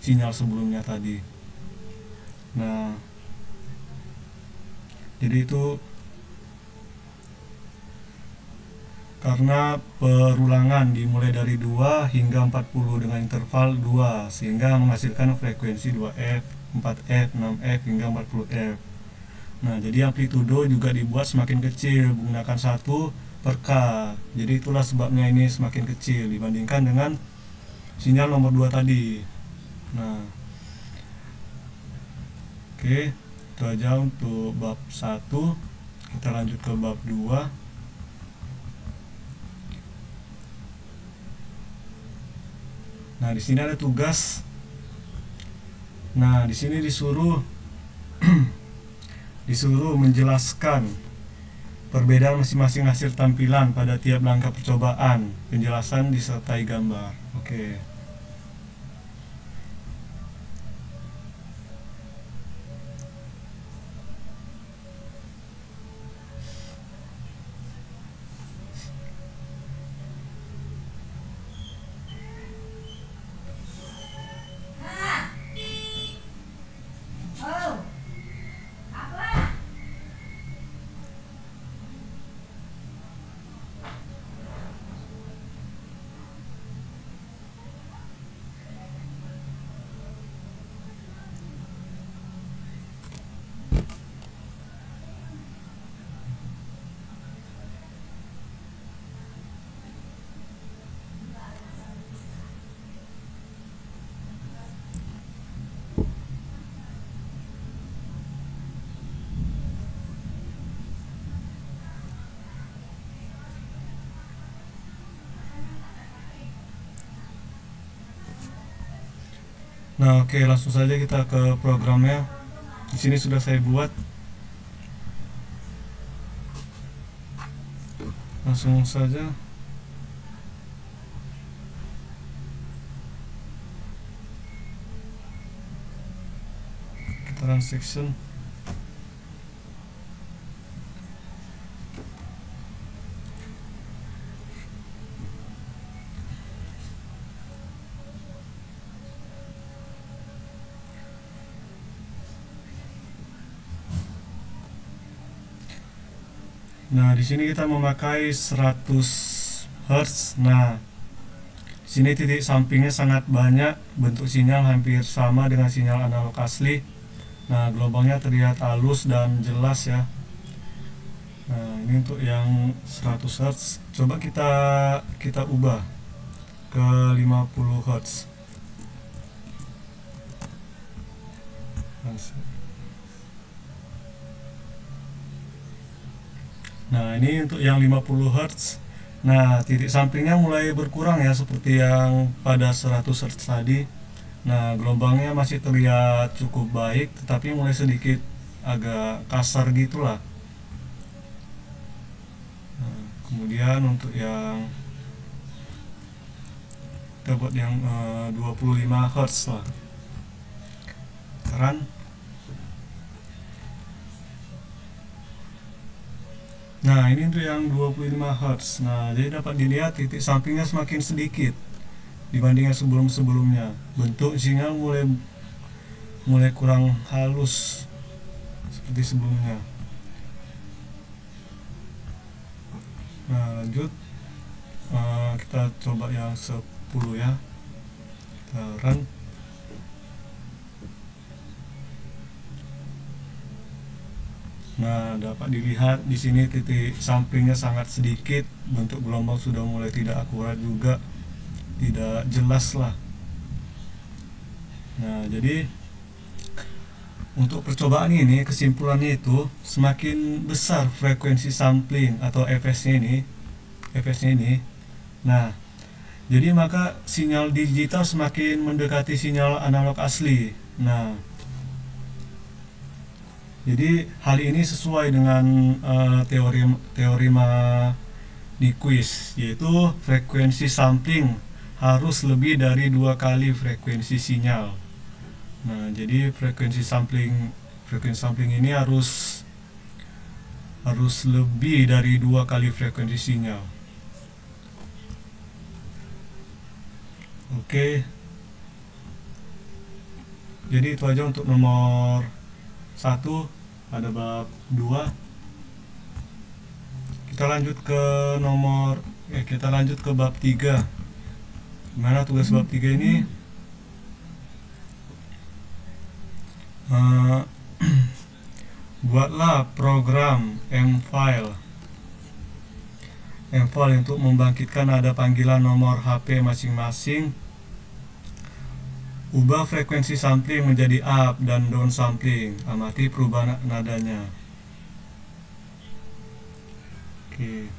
sinyal sebelumnya tadi. Nah, jadi itu karena perulangan dimulai dari 2 hingga 40 dengan interval 2 sehingga menghasilkan frekuensi 2F, 4F, 6F hingga 40F. Nah, jadi amplitudo juga dibuat semakin kecil menggunakan 1/K. Jadi itulah sebabnya ini semakin kecil dibandingkan dengan sinyal nomor 2 tadi. Nah, oke, itu aja untuk bab 1. Kita lanjut ke bab 2. Nah, di sini ada tugas. Nah, di sini disuruh menjelaskan perbedaan masing-masing hasil tampilan pada tiap langkah percobaan. Penjelasan disertai gambar. Oke. Nah, oke, langsung saja kita ke programnya. Di sini sudah saya buat. Langsung saja. Kita run section. Nah, di sini kita memakai 100 Hz. Nah, di sini titik sampingnya sangat banyak, bentuk sinyal hampir sama dengan sinyal analog asli. Nah, gelombangnya terlihat halus dan jelas ya. Nah, ini untuk yang 100 Hz. Coba kita ubah ke 50 Hz. Nah, ini untuk yang 50 Hz. Nah, titik sampingnya mulai berkurang ya, seperti yang pada 100 Hz tadi. Nah, gelombangnya masih terlihat cukup baik, tetapi mulai sedikit agak kasar gitulah. Nah, kemudian untuk yang kita buat yang 25 Hz lah. Sekarang nah, ini untuk yang 25 Hz. Nah, jadi dapat dilihat titik sampingnya semakin sedikit dibandingkan sebelum-sebelumnya. Bentuk sinyal mulai kurang halus seperti sebelumnya. Nah, lanjut kita coba yang 10 ya. Kita run. Nah, dapat dilihat di sini titik sampingnya sangat sedikit, bentuk gelombang sudah mulai tidak akurat juga, tidak jelas lah. Nah, jadi untuk percobaan ini kesimpulannya itu semakin besar frekuensi sampling atau fs-nya ini. Nah, jadi maka sinyal digital semakin mendekati sinyal analog asli. Nah, jadi hal ini sesuai dengan teorema Nyquist, yaitu frekuensi sampling harus lebih dari 2 kali frekuensi sinyal. Nah, jadi frekuensi sampling ini harus lebih dari 2 kali frekuensi sinyal. Oke. Jadi itu aja untuk nomor 1. Pada bab 2 kita lanjut ke bab 3. Gimana tugas bab 3 ini? Buatlah program M-File untuk membangkitkan nada panggilan nomor HP masing-masing. Ubah frekuensi sampling menjadi up dan down sampling. Amati perubahan nadanya. Oke.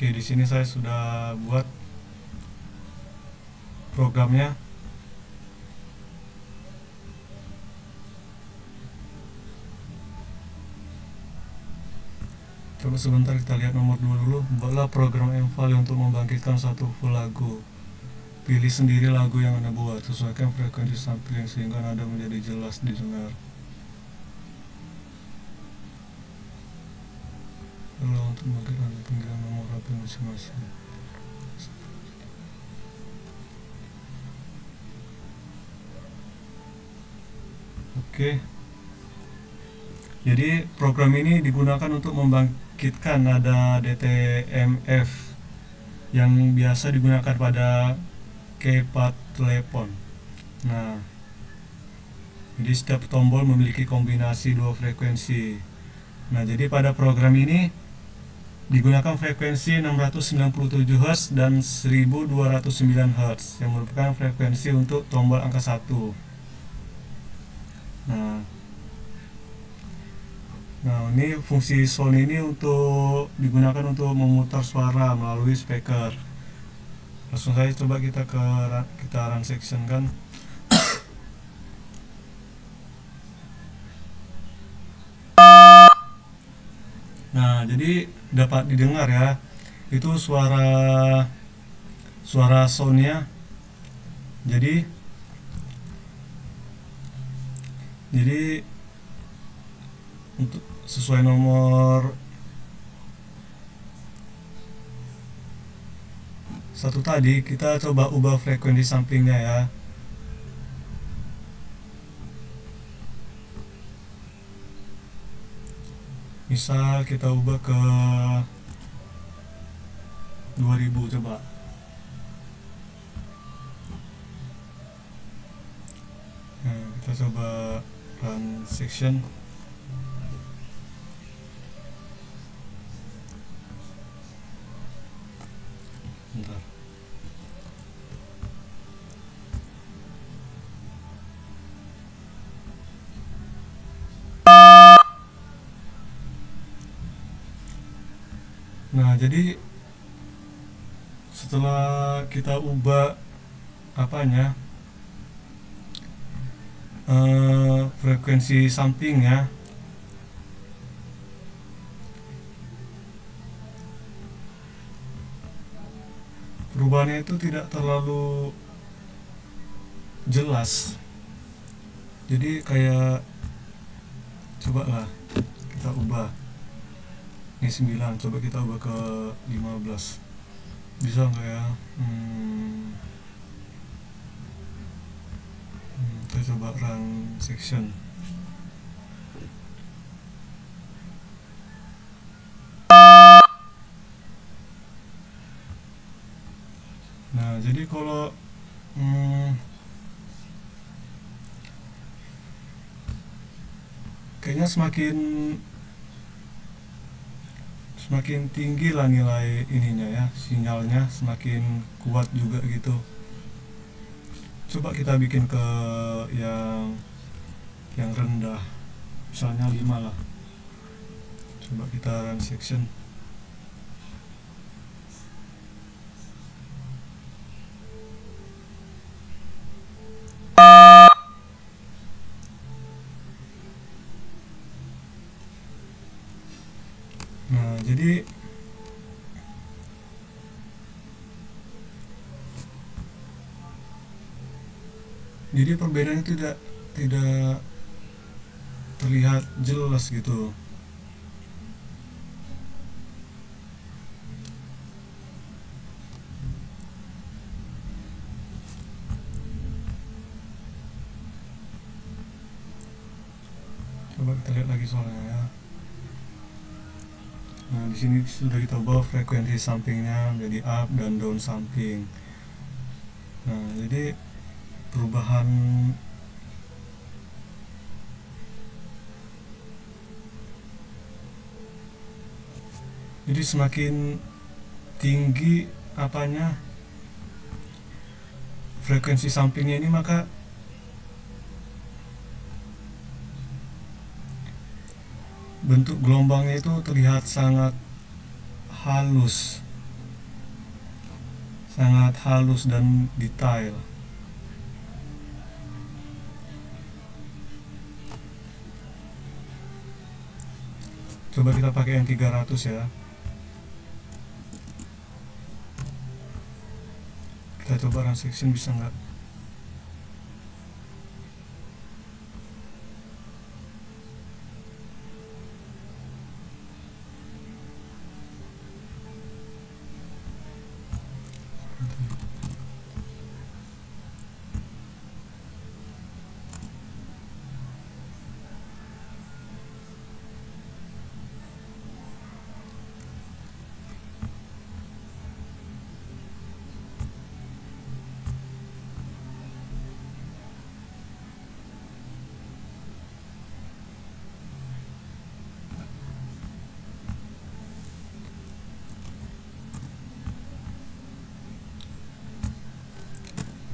Oke, di sini saya sudah buat programnya. Coba sebentar kita lihat nomor 2 dulu. Buatlah program M-File untuk membangkitkan satu full lagu. Pilih sendiri lagu yang Anda buat. Sesuaikan frekuensi sampling sehingga nada menjadi jelas didengar. Lalu untuk membangkitkan panggilan nomor HP masing-masing. Oke. Jadi program ini digunakan untuk membangkitkan nada DTMF yang biasa digunakan pada keypad telepon. Nah, jadi setiap tombol memiliki kombinasi 2 frekuensi. Nah, jadi pada program ini digunakan frekuensi 697 Hz dan 1209 Hz yang merupakan frekuensi untuk tombol angka 1. Nah, ini fungsi sound ini digunakan untuk memutar suara melalui speaker. Langsung saja coba kita run section kan. Nah, jadi dapat didengar ya, itu suara soundnya Jadi untuk sesuai nomor 1 tadi, kita coba ubah frekuensi samplingnya ya. Misal kita ubah ke 2000 coba. Nah, kita coba run section. Bentar. Nah, jadi setelah kita ubah frekuensi sampingnya, perubahannya itu tidak terlalu jelas. Jadi kayak coba lah kita ubah ini 9, coba kita ubah ke 15, bisa nggak ya? Kita coba run section. Nah, jadi kalau kayaknya semakin tinggi lah nilai ininya ya, sinyalnya semakin kuat juga gitu. Coba kita bikin ke yang rendah, misalnya 5 lah. Coba kita run section. Nah, jadi perbedaannya tidak terlihat jelas gitu. Coba kita lihat lagi soalnya ya. Nah, di sini sudah kita ubah frekuensi sampingnya menjadi up dan down samping. Nah, jadi perubahan semakin tinggi frekuensi sampingnya ini, maka bentuk gelombangnya itu terlihat sangat halus dan detail. Coba kita pakai yang 300 ya. Kita coba run section, bisa nggak?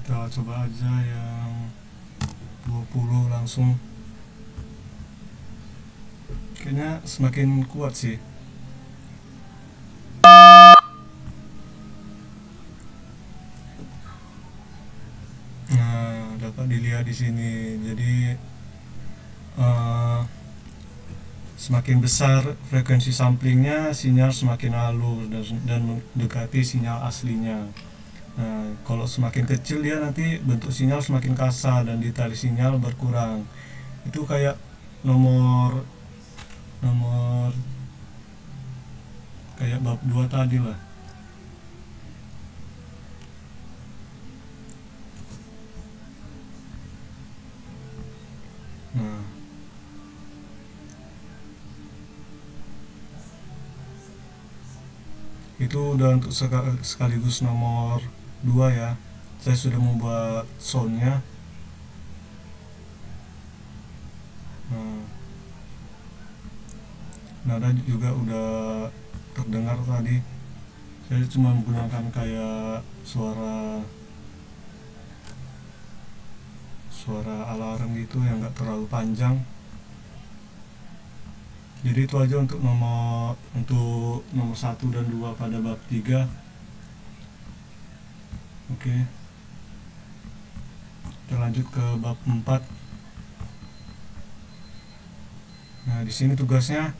Kita coba aja yang 20 langsung. Kayaknya semakin kuat sih. Nah, dapat dilihat di sini. Jadi semakin besar frekuensi samplingnya, sinyal semakin halus dan mendekati sinyal aslinya. Nah, kalau semakin kecil dia nanti bentuk sinyal semakin kasar dan detail sinyal berkurang. Itu kayak nomor nomor kayak bab 2 tadi lah. Nah, itu udah untuk sekaligus nomor 2 ya. Saya sudah membuat soundnya. Nah, nada juga udah terdengar tadi. Saya cuma menggunakan kayak suara alarm gitu yang gak terlalu panjang. Jadi itu aja untuk nomor 1 dan 2 pada bab 3. Oke. Kita lanjut ke bab 4. Nah, di sini tugasnya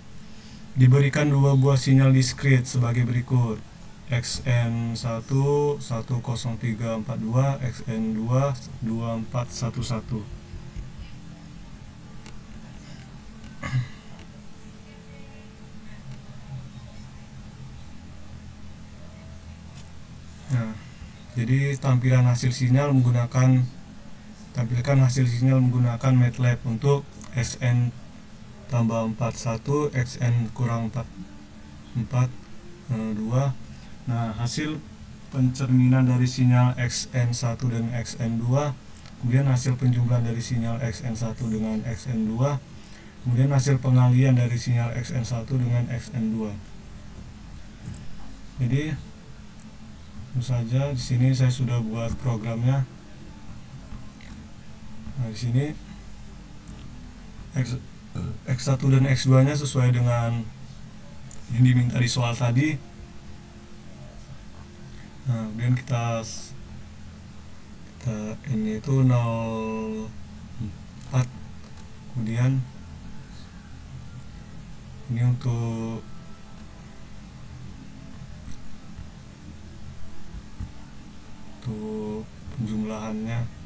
diberikan 2 buah sinyal diskrit sebagai berikut. XN1 10342, XN2 2411. Nah, jadi tampilkan hasil sinyal menggunakan MATLAB untuk SN tambah 41, XN kurang 4, 2. Nah, hasil pencerminan dari sinyal XN1 dan XN2, kemudian hasil penjumlahan dari sinyal XN1 dengan XN2, kemudian hasil pengalian dari sinyal XN1 dengan XN2. Jadi tentu saja di sini saya sudah buat programnya. Nah, di sini X1 dan X2-nya sesuai dengan yang diminta di soal tadi. Nah, kemudian kita ini itu 04, kemudian ini untuk penjumlahannya.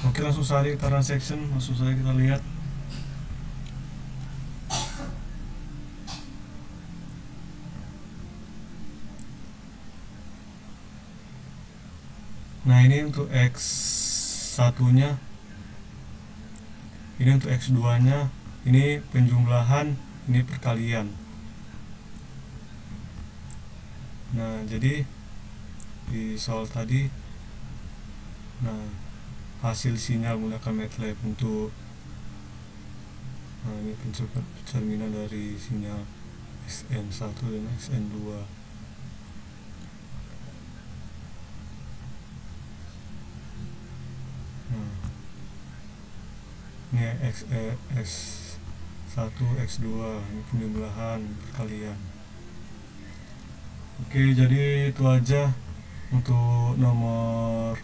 Oke, langsung saja kita run section, langsung saja kita lihat. Nah, ini untuk X1-nya, ini untuk X2-nya, ini penjumlahan, ini perkalian. Nah, jadi di soal tadi, nah, hasil sinyal menggunakan MATLAB untuk ini pencerminan dari sinyal XN1 dan XN2. Ini X1, X2, ini penjumlahan, perkalian. Oke, jadi itu aja untuk nomor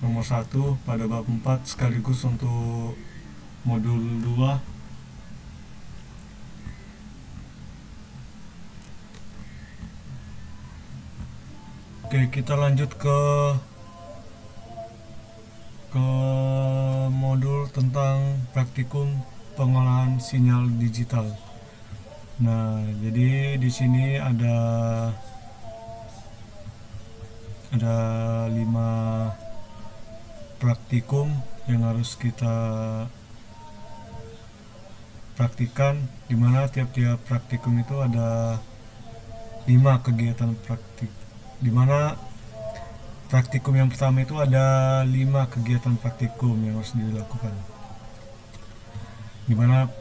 1 pada bab 4 sekaligus untuk modul 2. Oke, kita lanjut ke modul tentang praktikum pengolahan sinyal digital. Nah, jadi di sini ada 5 praktikum yang harus kita praktikan, dimana tiap-tiap praktikum itu ada 5 kegiatan praktik, dimana praktikum yang pertama itu ada 5 kegiatan praktikum yang harus dilakukan, dimana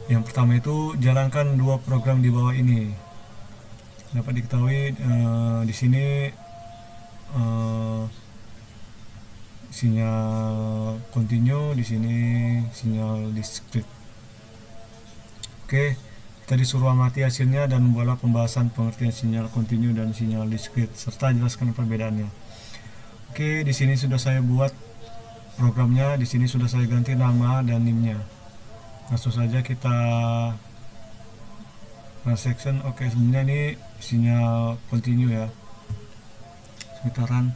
yang pertama itu jalankan 2 program di bawah ini. Dapat diketahui di sini sinyal continue, di sini sinyal discrete. Oke, kita disuruh amati hasilnya dan membuatlah pembahasan pengertian sinyal continue dan sinyal discrete serta jelaskan perbedaannya. Oke, di sini sudah saya buat programnya, di sini sudah saya ganti nama dan NIM-nya. Langsung saja kita transaction. Oke, sebenarnya ini sinyal continue ya. Semitaran.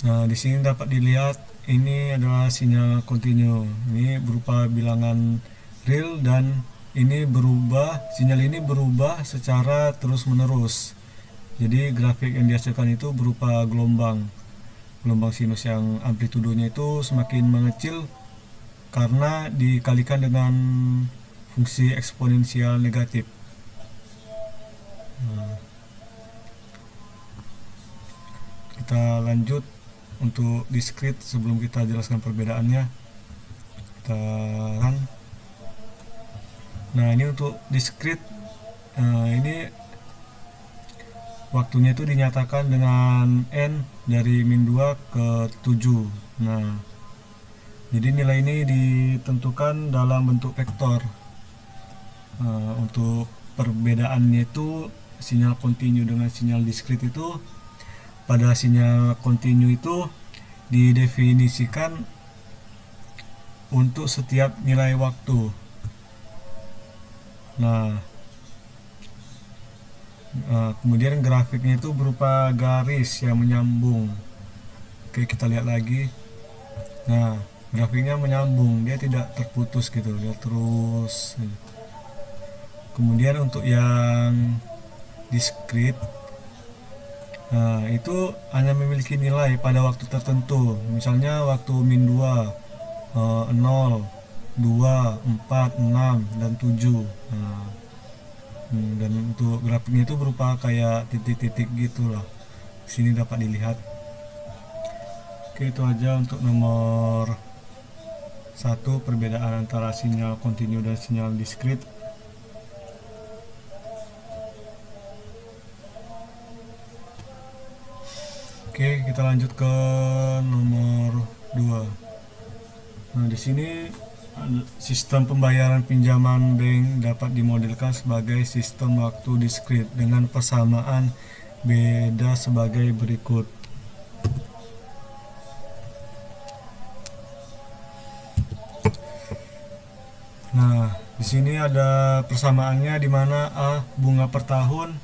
Nah, di sini dapat dilihat ini adalah sinyal continue. Ini berupa bilangan real dan ini berubah, sinyal ini berubah secara terus-menerus. Jadi grafik yang dihasilkan itu berupa gelombang sinus yang amplitudenya itu semakin mengecil karena dikalikan dengan fungsi eksponensial negatif. Nah, kita lanjut untuk discrete sebelum kita jelaskan perbedaannya. Kita run. Nah, ini untuk discrete, ini waktunya itu dinyatakan dengan n dari min 2 ke 7. Nah, jadi nilai ini ditentukan dalam bentuk vektor. Untuk perbedaannya itu sinyal continue dengan sinyal discrete itu, pada sinyal continue itu didefinisikan untuk setiap nilai waktu. Nah, kemudian grafiknya itu berupa garis yang menyambung. Oke, kita lihat lagi. Nah, grafiknya menyambung, dia tidak terputus gitu, dia terus. Kemudian untuk yang discrete, nah itu hanya memiliki nilai pada waktu tertentu. Misalnya waktu min 2, 0, 2, 4, 6, dan 7. Nah, dan untuk grafiknya itu berupa kayak titik-titik gitulah. Sini dapat dilihat. Oke, itu aja untuk nomor 1, perbedaan antara sinyal continue dan sinyal discrete. Oke, kita lanjut ke nomor 2. Nah, di sini sistem pembayaran pinjaman bank dapat dimodelkan sebagai sistem waktu discrete dengan persamaan beda sebagai berikut. Nah, di sini ada persamaannya di mana A bunga per tahun,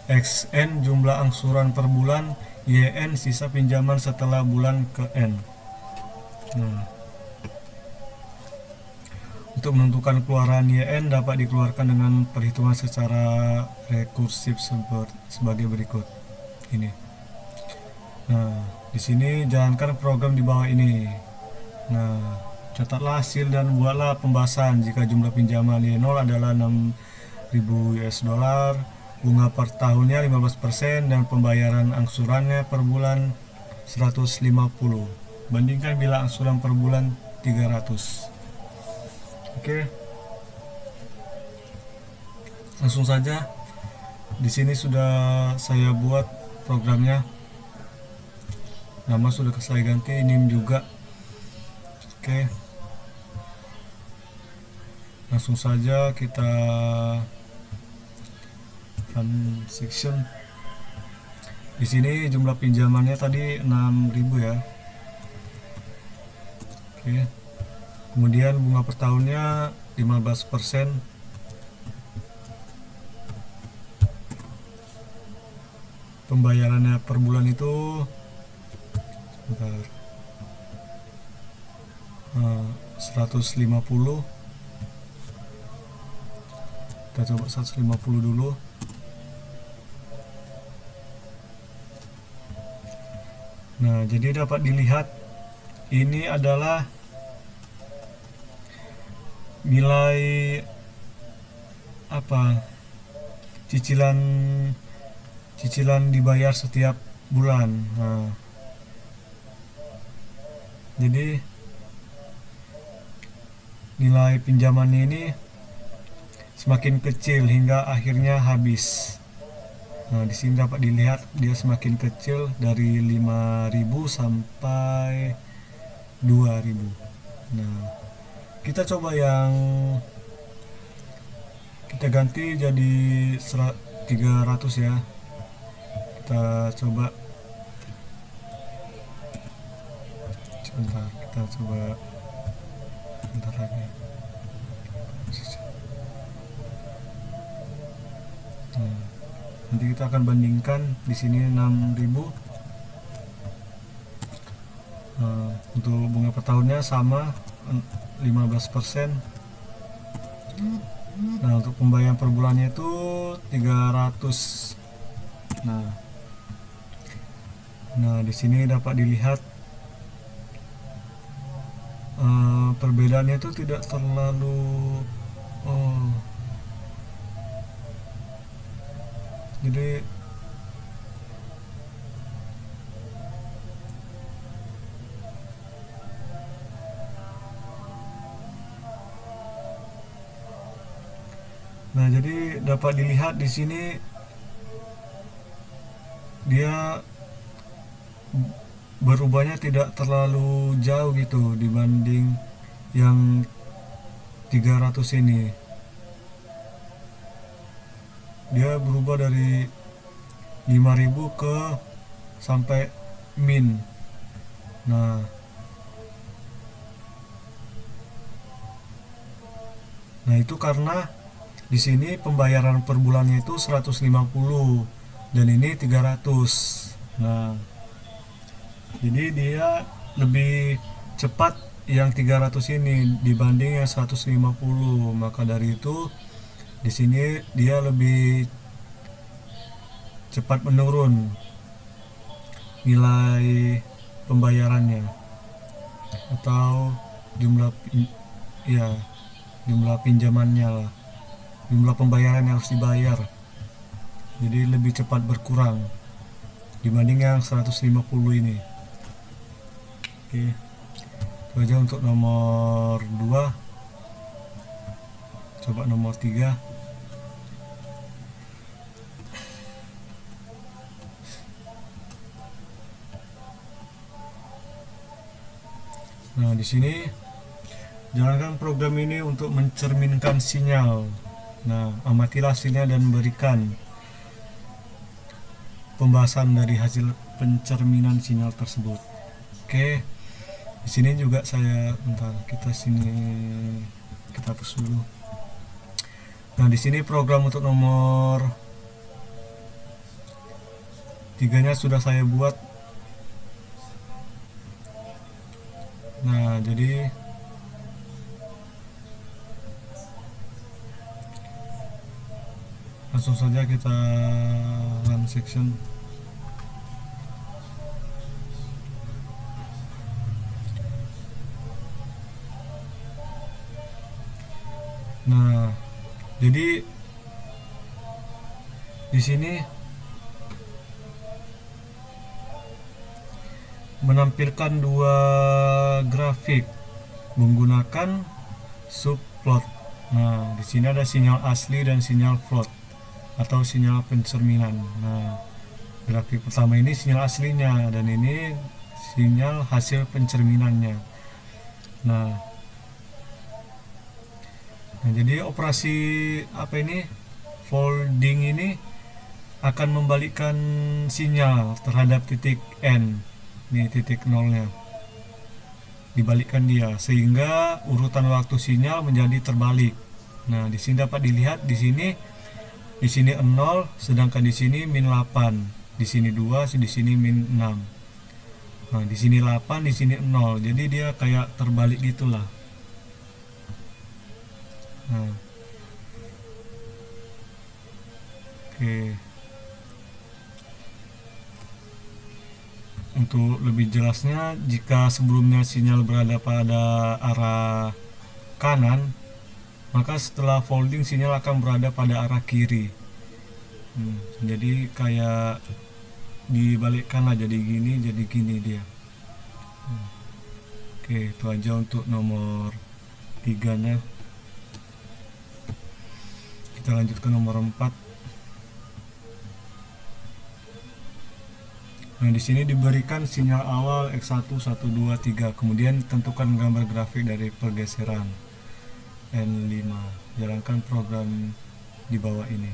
XN jumlah angsuran per bulan, YN sisa pinjaman setelah bulan ke N. Nah, untuk menentukan keluaran YN dapat dikeluarkan dengan perhitungan secara rekursif sebagai berikut. Ini. Nah, di sini jalankan program di bawah ini. Nah, catatlah hasil dan buatlah pembahasan jika jumlah pinjaman Y0 adalah 6.000 US dollar, bunga per tahunnya 15% dan pembayaran angsurannya per bulan 150. Bandingkan bila angsuran per bulan 300. Oke. Langsung saja. Di sini sudah saya buat programnya. Nama sudah saya ganti, NIM juga. Oke. Langsung saja kita transaction. Di sini jumlah pinjamannya tadi 6.000 ya. Oke. Kemudian bunga per tahunnya 15%. Pembayarannya per bulan itu sebentar, 150. Kita coba 150 dulu. Nah, jadi dapat dilihat ini adalah nilai apa, cicilan dibayar setiap bulan. Nah, jadi nilai pinjamannya ini semakin kecil hingga akhirnya habis. Nah, di sini dapat dilihat dia semakin kecil dari 5.000 sampai 2.000. Nah, kita coba yang kita ganti jadi 300 ya. Kita coba sebentar, kita coba bentar lagi. Nanti kita akan bandingkan di sini 6.000. Untuk bunga per tahunnya sama 15%. Nah, untuk pembayaran per bulannya itu 300. Nah, di sini dapat dilihat perbedaannya itu tidak terlalu jadi dapat dilihat di sini dia berubahnya tidak terlalu jauh gitu dibanding yang 300 ini. Dia berubah dari 5.000 ke sampai min. Nah, itu karena di sini pembayaran per bulannya itu 150 dan ini 300. Nah, jadi dia lebih cepat yang 300 ini dibanding yang 150. Maka dari itu di sini dia lebih cepat menurun nilai pembayarannya atau jumlah pinjamannya lah, jumlah pembayaran yang harus dibayar. Jadi lebih cepat berkurang dibanding yang 150 ini. Oke, itu aja untuk nomor 2. Coba nomor 3. Nah, di sini jalankan program ini untuk mencerminkan sinyal. Nah, amatilah sinyal dan berikan pembahasan dari hasil pencerminan sinyal tersebut. Oke. Di sini juga saya kita hapus dulu. Nah, di sini program untuk nomor 3-nya sudah saya buat. Nah, jadi langsung saja kita run section. Nah, jadi di sini menampilkan 2 grafik menggunakan subplot. Nah, di sini ada sinyal asli dan sinyal plot atau sinyal pencerminan. Nah, grafik pertama ini sinyal aslinya dan ini sinyal hasil pencerminannya. Nah, jadi operasi folding ini akan membalikkan sinyal terhadap titik N. Ini titik nolnya dibalikkan dia sehingga urutan waktu sinyal menjadi terbalik. Nah, di sini dapat dilihat di sini 0 sedangkan di sini min 8, di sini 2, di sini min 6. Nah, di sini 8, di sini 0. Jadi dia kayak terbalik gitulah. Nah. Oke. Untuk lebih jelasnya, jika sebelumnya sinyal berada pada arah kanan, maka setelah folding sinyal akan berada pada arah kiri. Jadi kayak dibalikkan lah, jadi gini dia. Oke, itu aja untuk nomor 3-nya. Kita lanjut ke nomor 4. Nah, di sini diberikan sinyal awal X1, 1, 2, 3. Kemudian tentukan gambar grafik dari pergeseran N5. Jalankan program di bawah ini.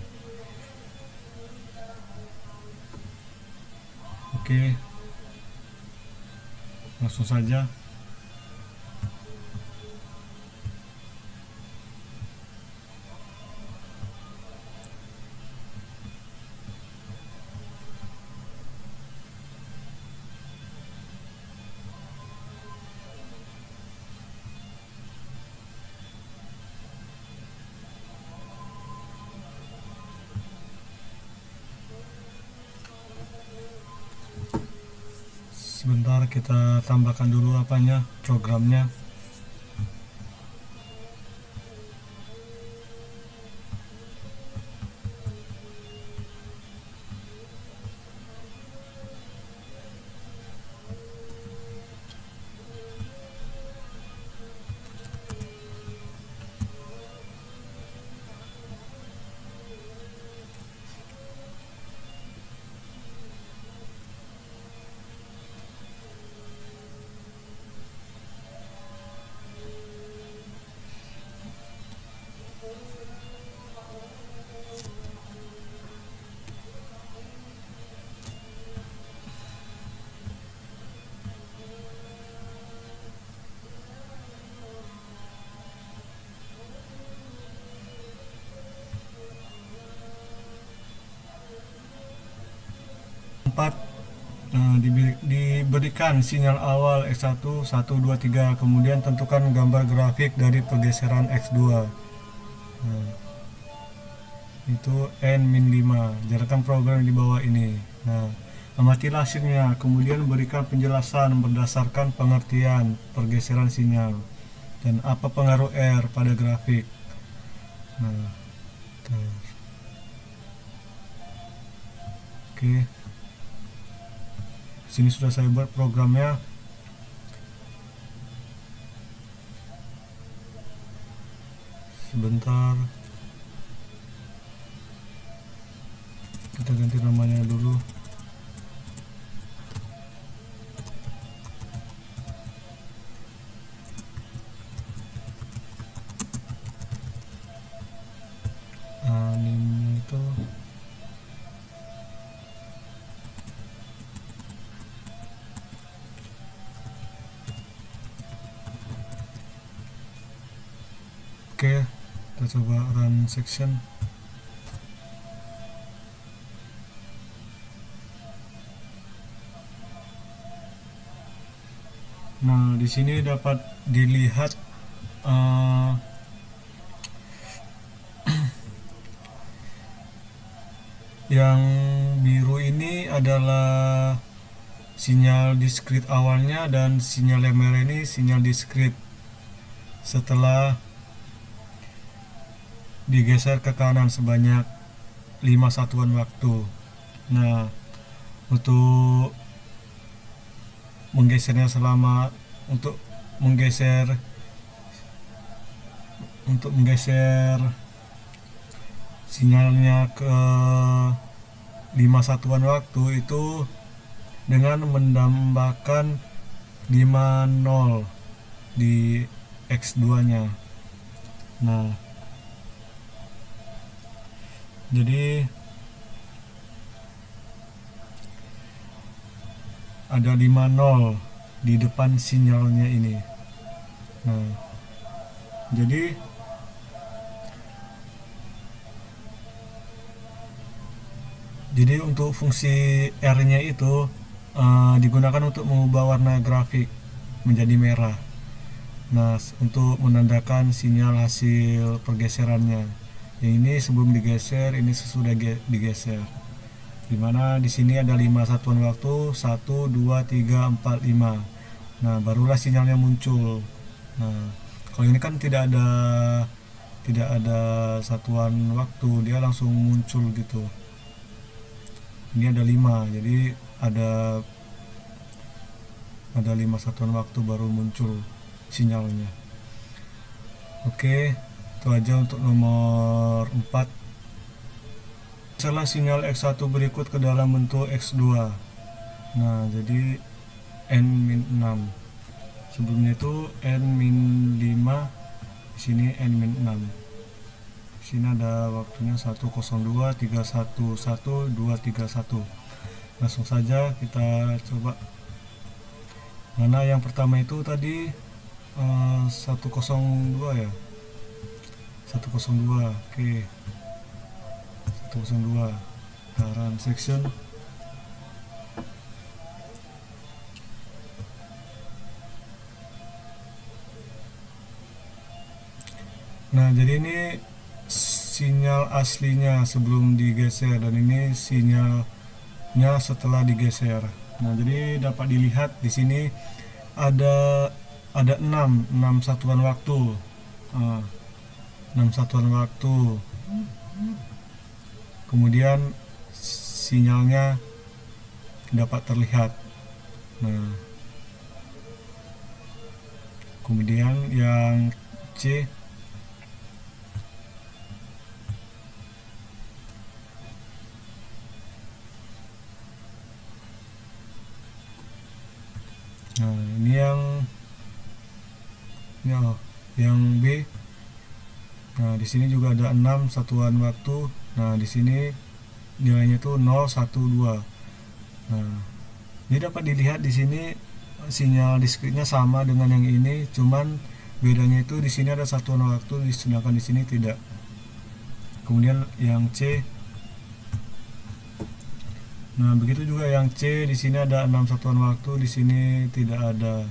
Oke, langsung saja. Sebentar kita tambahkan dulu apanya, programnya. Empat, diberikan sinyal awal X1, 1, 2, 3, kemudian tentukan gambar grafik dari pergeseran X2. Nah, itu N-5, jalankan program di bawah ini. Nah, amatilah hasilnya, kemudian berikan penjelasan berdasarkan pengertian pergeseran sinyal dan apa pengaruh R pada grafik. Nah, oke. Sini sudah saya buat programnya. Sebentar, kita ganti namanya dulu. Anime itu oke, kita coba run section. Nah, di sini dapat dilihat yang biru ini adalah sinyal diskrit awalnya dan sinyal yang merah ini sinyal diskrit setelah digeser ke kanan sebanyak 5 satuan waktu. Nah, untuk menggesernya untuk menggeser sinyalnya ke 5 satuan waktu itu dengan menambahkan 5 0 di X2 nya. Nah, jadi ada 5 0 di depan sinyalnya ini. Nah, jadi untuk fungsi R-nya itu digunakan untuk mengubah warna grafik menjadi merah. Nah, untuk menandakan sinyal hasil pergeserannya. Yang ini sebelum digeser, ini sesudah digeser. Dimana di sini ada 5 satuan waktu, 1, 2, 3, 4, 5. Nah, barulah sinyalnya muncul. Nah, kalau ini kan tidak ada satuan waktu, dia langsung muncul gitu. Ini ada 5, jadi ada 5 satuan waktu baru muncul sinyalnya. Oke, itu aja untuk nomor 4. Setelah sinyal X1 berikut ke dalam bentuk X2. Nah, jadi N-6. Sebelumnya itu N-5, di sini N-6. Di sini ada waktunya 102, 311, 231. Langsung saja kita coba. Mana yang pertama itu tadi 102 ya, 102. Oke, 102 kita run section. Nah, jadi ini sinyal aslinya sebelum digeser, dan ini sinyalnya setelah digeser. Nah, jadi dapat dilihat di sini ada 6 satuan waktu. 6 satuan waktu. Kemudian sinyalnya dapat terlihat. Nah, kemudian yang C, nah ini yang B. Nah, di sini juga ada 6 satuan waktu. Nah, di sini nilainya itu 0, 1, 2. Nah, ini dapat dilihat di sini sinyal diskretnya sama dengan yang ini, cuman bedanya itu di sini ada satuan waktu, sedangkan di sini tidak. Kemudian yang C. Nah, begitu juga yang C, di sini ada 6 satuan waktu, di sini tidak ada.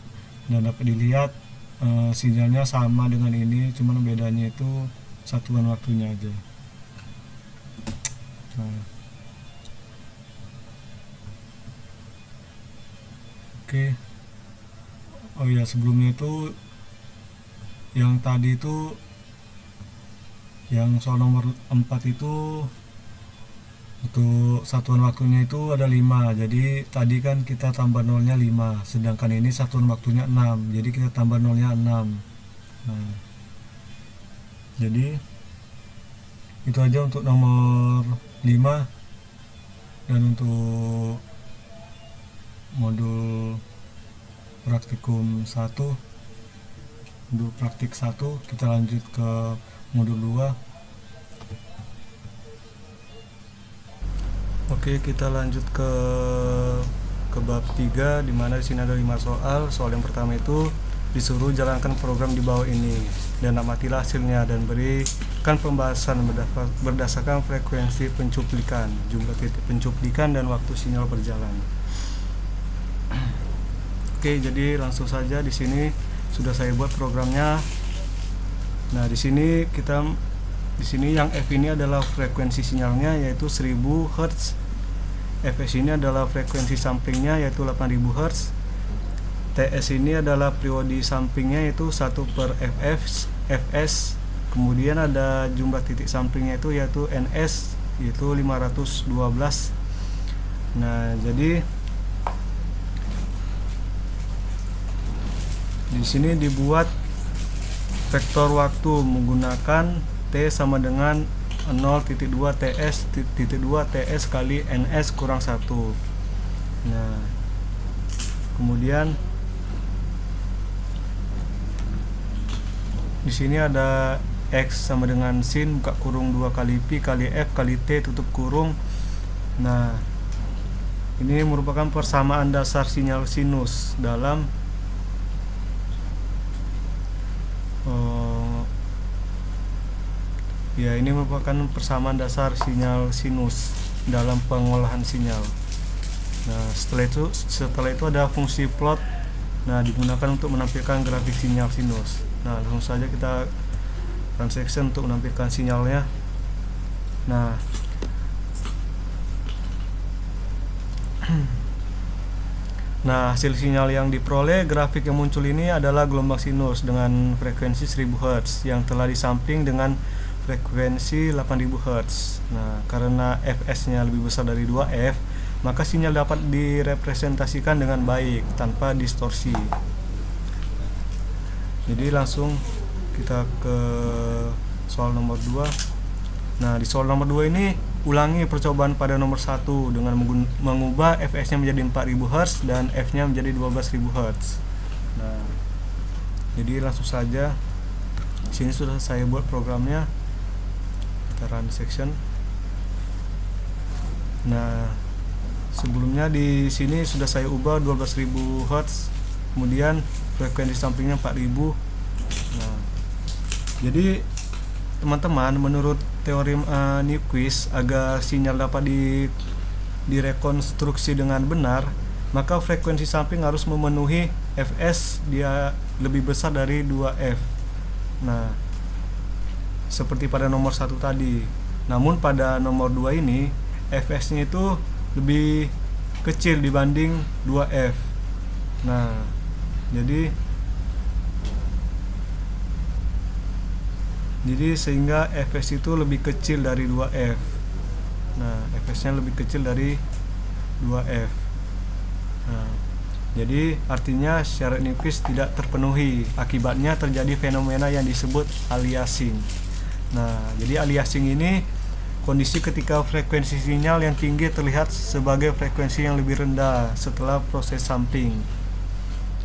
Dan dapat dilihat sinyalnya sama dengan ini, cuman bedanya itu satuan waktunya aja. Nah, oke. Oh ya, sebelumnya itu yang tadi itu, yang soal nomor 4 itu untuk satuan waktunya itu ada 5. Jadi tadi kan kita tambah nolnya 5, sedangkan ini satuan waktunya 6, jadi kita tambah nolnya 6. Nah, jadi itu aja untuk nomor 5. Dan untuk modul praktikum 1, modul praktik 1, kita lanjut ke modul 2. Oke, kita lanjut ke bab 3, di mana di sini ada 5 soal. Soal yang pertama itu disuruh jalankan program di bawah ini dan amatilah hasilnya, dan berikan pembahasan berdasarkan frekuensi pencuplikan, jumlah titik pencuplikan, dan waktu sinyal berjalan. Oke, jadi langsung saja di sini sudah saya buat programnya. Nah, di sini yang F ini adalah frekuensi sinyalnya, yaitu 1000 Hz. Fs ini adalah frekuensi sampingnya, yaitu 8000 Hz. TS ini adalah periode sampingnya, yaitu 1/fs. Kemudian ada jumlah titik sampingnya yaitu NS, yaitu 512. Nah, jadi di sini dibuat vektor waktu menggunakan T sama dengan 0.2 TS kali NS kurang 1. Nah, kemudian di sini ada X sama dengan sin buka kurung 2 kali pi kali F kali T tutup kurung. Nah, ini merupakan persamaan dasar sinyal sinus dalam ini merupakan persamaan dasar sinyal sinus dalam pengolahan sinyal. Nah, setelah itu ada fungsi plot. Nah, digunakan untuk menampilkan grafik sinyal sinus. Nah, langsung saja kita transaction untuk menampilkan sinyalnya. Nah, hasil sinyal yang diperoleh, grafik yang muncul ini adalah gelombang sinus dengan frekuensi 1000 Hz yang telah disamping dengan frekuensi 8000 Hz. Nah, karena Fs-nya lebih besar dari 2F, maka sinyal dapat direpresentasikan dengan baik tanpa distorsi. Jadi langsung kita ke soal nomor 2. Nah, di soal nomor 2 ini ulangi percobaan pada nomor 1 dengan mengubah Fs-nya menjadi 4000 Hz dan F-nya menjadi 12000 Hz. Nah, jadi langsung saja di sini sudah saya buat programnya. Kita run section. Nah, Sebelumnya di sini sudah saya ubah 12.000 Hz, kemudian frekuensi samplingnya 4.000. Nah, jadi teman-teman, menurut teori Nyquist, agar sinyal dapat direkonstruksi dengan benar, maka frekuensi sampling harus memenuhi Fs dia lebih besar dari 2F. Nah, seperti pada nomor 1 tadi. Namun pada nomor 2 ini Fs-nya itu lebih kecil dibanding 2F. Nah, jadi sehingga Fs itu lebih kecil dari 2F. Nah, Fs-nya lebih kecil dari 2F. Nah, jadi artinya syarat Nyquist tidak terpenuhi. Akibatnya terjadi fenomena yang disebut aliasing. Nah, jadi aliasing ini kondisi ketika frekuensi sinyal yang tinggi terlihat sebagai frekuensi yang lebih rendah setelah proses sampling.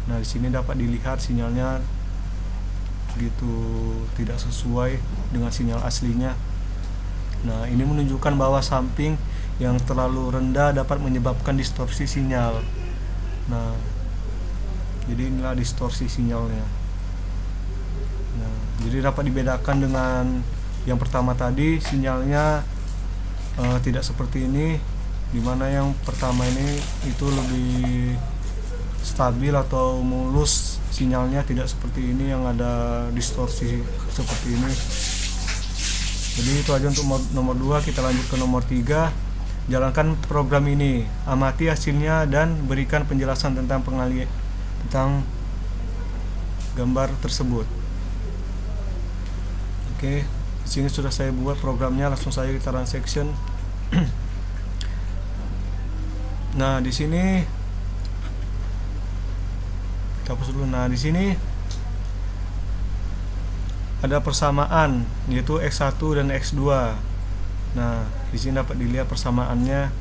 Nah, di sini dapat dilihat sinyalnya begitu tidak sesuai dengan sinyal aslinya. Nah, ini menunjukkan bahwa sampling yang terlalu rendah dapat menyebabkan distorsi sinyal. Nah, jadi inilah distorsi sinyalnya. Nah, jadi dapat dibedakan dengan yang pertama tadi, sinyalnya tidak seperti ini, dimana yang pertama ini itu lebih stabil atau mulus sinyalnya, tidak seperti ini yang ada distorsi seperti ini. Jadi itu aja untuk nomor 2. Kita lanjut ke nomor 3. Jalankan program ini, amati hasilnya dan berikan penjelasan tentang tentang gambar tersebut. Oke, di sini sudah saya buat programnya, langsung saya kita run section. Nah, di sini kita hapus dulu. Nah, di sini ada persamaan, yaitu X1 dan X2. Nah, di sini dapat dilihat persamaannya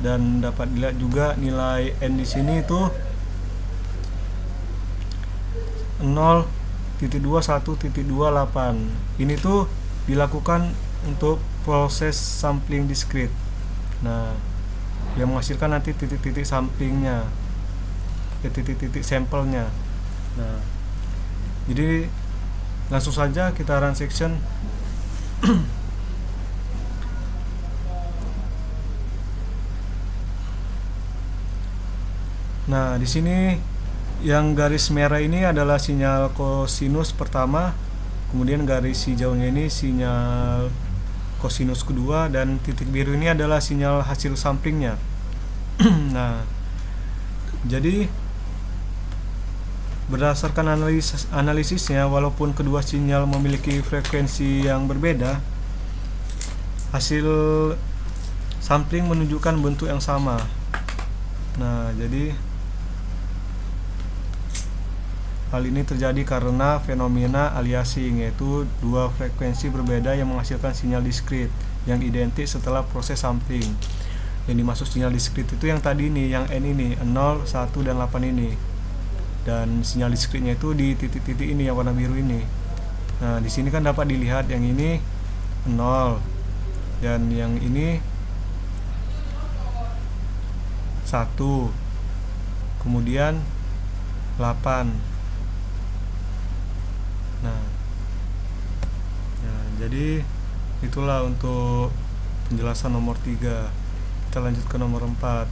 dan dapat dilihat juga nilai N di sini itu 0.21.28. Ini tuh dilakukan untuk proses sampling discrete. Nah, yang menghasilkan nanti titik-titik samplingnya, titik-titik sampelnya. Nah, jadi langsung saja kita run section. Nah, di sini yang garis merah ini adalah sinyal kosinus pertama, kemudian garis hijaunya ini sinyal kosinus kedua, dan titik biru ini adalah sinyal hasil samplingnya. Nah, jadi berdasarkan analisisnya, walaupun kedua sinyal memiliki frekuensi yang berbeda, hasil sampling menunjukkan bentuk yang sama. Nah, jadi hal ini terjadi karena fenomena aliasing, yaitu dua frekuensi berbeda yang menghasilkan sinyal diskrit yang identik setelah proses sampling. Yang dimaksud sinyal diskrit itu yang tadi ini, yang N ini, 0, 1, dan 8 ini. Dan sinyal diskritnya itu di titik-titik ini yang warna biru ini. Nah, di sini kan dapat dilihat yang ini 0 dan yang ini 1, kemudian 8. Nah, jadi itulah untuk penjelasan nomor 3. Kita lanjut ke nomor 4.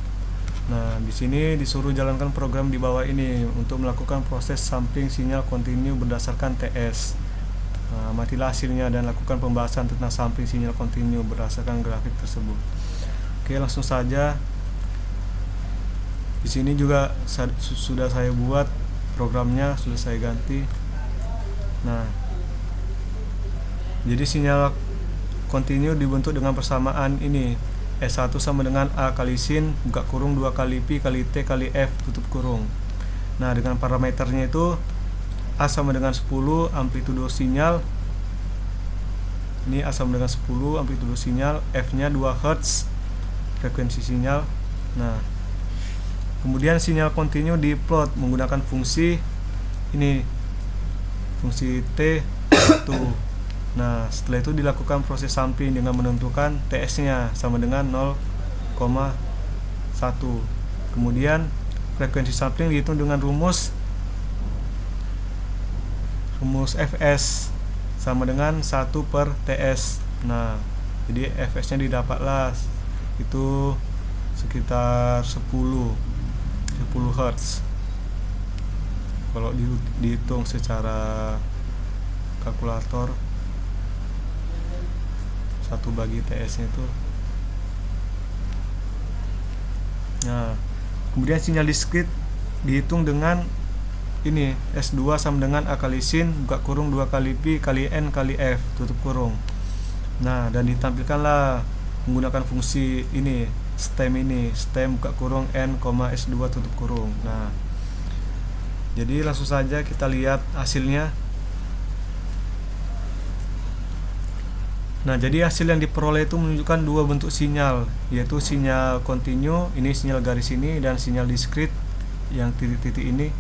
Nah, di sini disuruh jalankan program di bawah ini untuk melakukan proses sampling sinyal kontinu berdasarkan TS. Nah, amatilah hasilnya dan lakukan pembahasan tentang sampling sinyal kontinu berdasarkan grafik tersebut. Oke, langsung saja. Di sini juga sudah saya buat programnya, sudah saya ganti. Nah, jadi sinyal kontinu dibentuk dengan persamaan ini. S1 sama dengan A kali sin, buka kurung 2 kali Pi kali T kali F, tutup kurung. Nah, dengan parameternya itu A sama dengan 10, amplitudo sinyal. Ini A sama dengan 10, amplitudo sinyal, F-nya 2 Hz, frekuensi sinyal. Nah, kemudian sinyal kontinu diplot menggunakan fungsi ini, fungsi T1. Nah, setelah itu dilakukan proses sampling dengan menentukan TS-nya sama dengan 0,1. 1. Kemudian frekuensi sampling dihitung dengan rumus Fs sama dengan 1/Ts. Nah, jadi Fs nya didapatlah itu sekitar 10 Hz. Kalau dihitung secara kalkulator 1/Ts nya itu. Nah, kemudian sinyal diskrit dihitung dengan ini S2 sama dengan A kali sin buka kurung 2 kali pi kali n kali f tutup kurung. Nah, dan ditampilkanlah menggunakan fungsi ini stem buka kurung n, S2 tutup kurung. Nah, jadi langsung saja kita lihat hasilnya. Nah, jadi hasil yang diperoleh itu menunjukkan dua bentuk sinyal, yaitu sinyal kontinu, ini sinyal garis ini, dan sinyal diskrit yang titik-titik ini.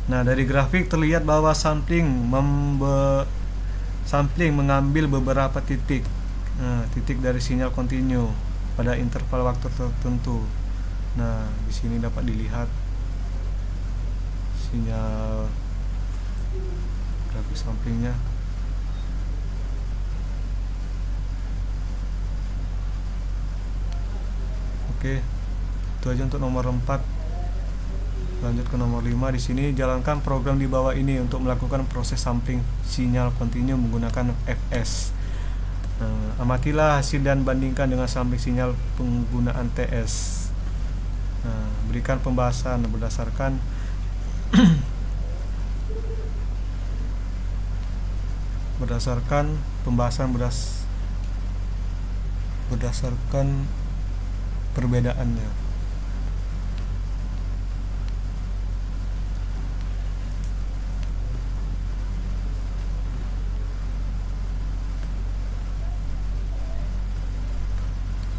Nah, dari grafik terlihat bahwa sampling mengambil beberapa titik, titik dari sinyal kontinu pada interval waktu tertentu. Nah, di sini dapat dilihat sinyal grafik samplingnya. Oke, itu aja untuk nomor 4. Lanjut ke nomor 5. Di sini jalankan program di bawah ini untuk melakukan proses sampling sinyal kontinu menggunakan Fs. Amatilah hasil dan bandingkan dengan sampling sinyal penggunaan Ts. Berikan pembahasan berdasarkan berdasarkan perbedaannya.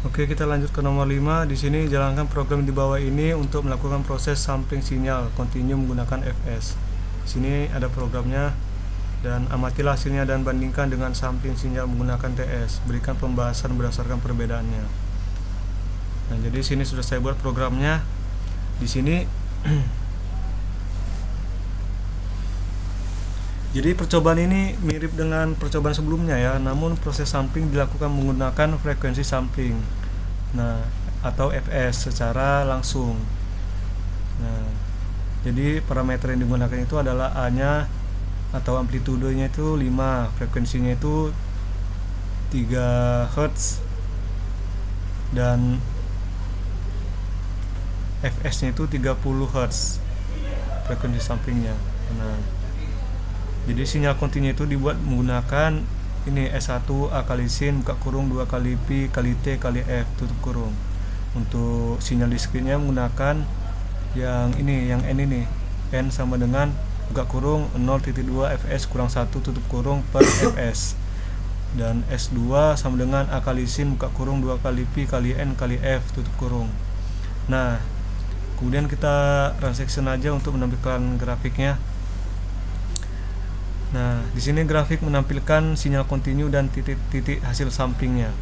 Oke, kita lanjut ke nomor 5. Di sini jalankan program di bawah ini untuk melakukan proses sampling sinyal kontinu menggunakan Fs. Di sini ada programnya, dan amatilah hasilnya dan bandingkan dengan sampling sinyal menggunakan Ts. Berikan pembahasan berdasarkan perbedaannya. Nah, jadi sini sudah saya buat programnya. Di sini jadi percobaan ini mirip dengan percobaan sebelumnya ya, namun proses sampling dilakukan menggunakan frekuensi sampling. Nah, atau Fs secara langsung. Nah, jadi parameter yang digunakan itu adalah A-nya atau amplitudenya itu 5, frekuensinya itu 3 Hz, dan Fs-nya itu 30 Hz frekuensi samplingnya. Nah, jadi sinyal kontinu itu dibuat menggunakan ini S1 A kali sin buka kurung 2 kali pi kali t kali f tutup kurung. Untuk sinyal diskritnya menggunakan yang ini, yang n ini, n sama dengan buka kurung 0.2 Fs kurang 1 tutup kurung per Fs, dan S2 sama dengan A kali sin buka kurung 2 kali pi kali n kali f tutup kurung. Nah, kemudian kita run section aja untuk menampilkan grafiknya. Nah, di sini grafik menampilkan sinyal kontinu dan titik-titik hasil samplingnya.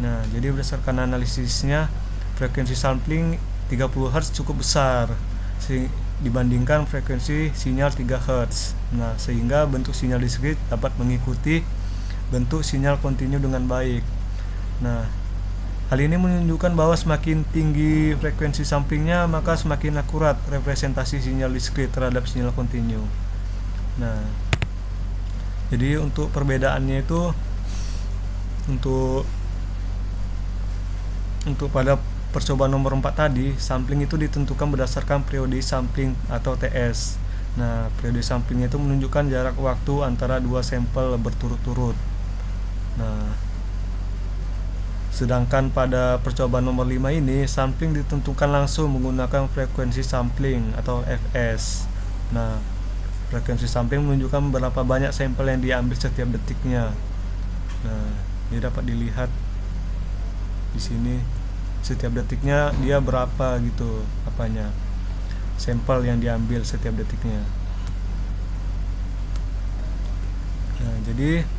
Nah, jadi berdasarkan analisisnya, frekuensi sampling 30 Hz cukup besar dibandingkan frekuensi sinyal 3 Hz. Nah, sehingga bentuk sinyal diskrit dapat mengikuti bentuk sinyal kontinu dengan baik. Nah, hal ini menunjukkan bahwa semakin tinggi frekuensi samplingnya, maka semakin akurat representasi sinyal diskrit terhadap sinyal kontinu. Nah, jadi untuk perbedaannya itu untuk pada percobaan nomor 4 tadi, sampling itu ditentukan berdasarkan periode sampling atau TS. Nah, periode samplingnya itu menunjukkan jarak waktu antara dua sampel berturut-turut. Nah, sedangkan pada percobaan nomor 5 ini, sampling ditentukan langsung menggunakan frekuensi sampling atau Fs. Nah, frekuensi sampling menunjukkan berapa banyak sampel yang diambil setiap detiknya. Nah, ini dapat dilihat di sini, setiap detiknya dia berapa gitu apanya, sampel yang diambil setiap detiknya. Nah, jadi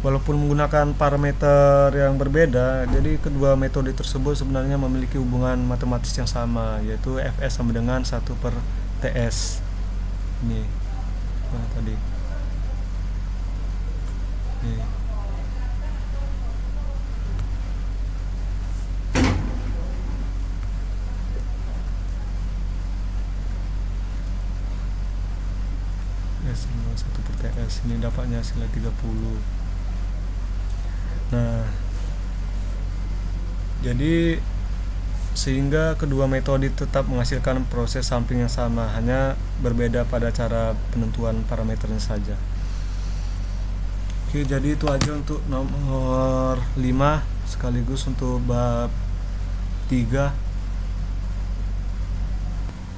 walaupun menggunakan parameter yang berbeda, jadi kedua metode tersebut sebenarnya memiliki hubungan matematis yang sama, yaitu Fs sama dengan 1/Ts. Ini mana tadi? Nih. S sama 1/Ts, ini dapatnya hasilnya 30. Nah, jadi sehingga kedua metode tetap menghasilkan proses sampling yang sama, hanya berbeda pada cara penentuan parameternya saja. Oke, jadi itu aja untuk nomor 5 sekaligus untuk bab 3.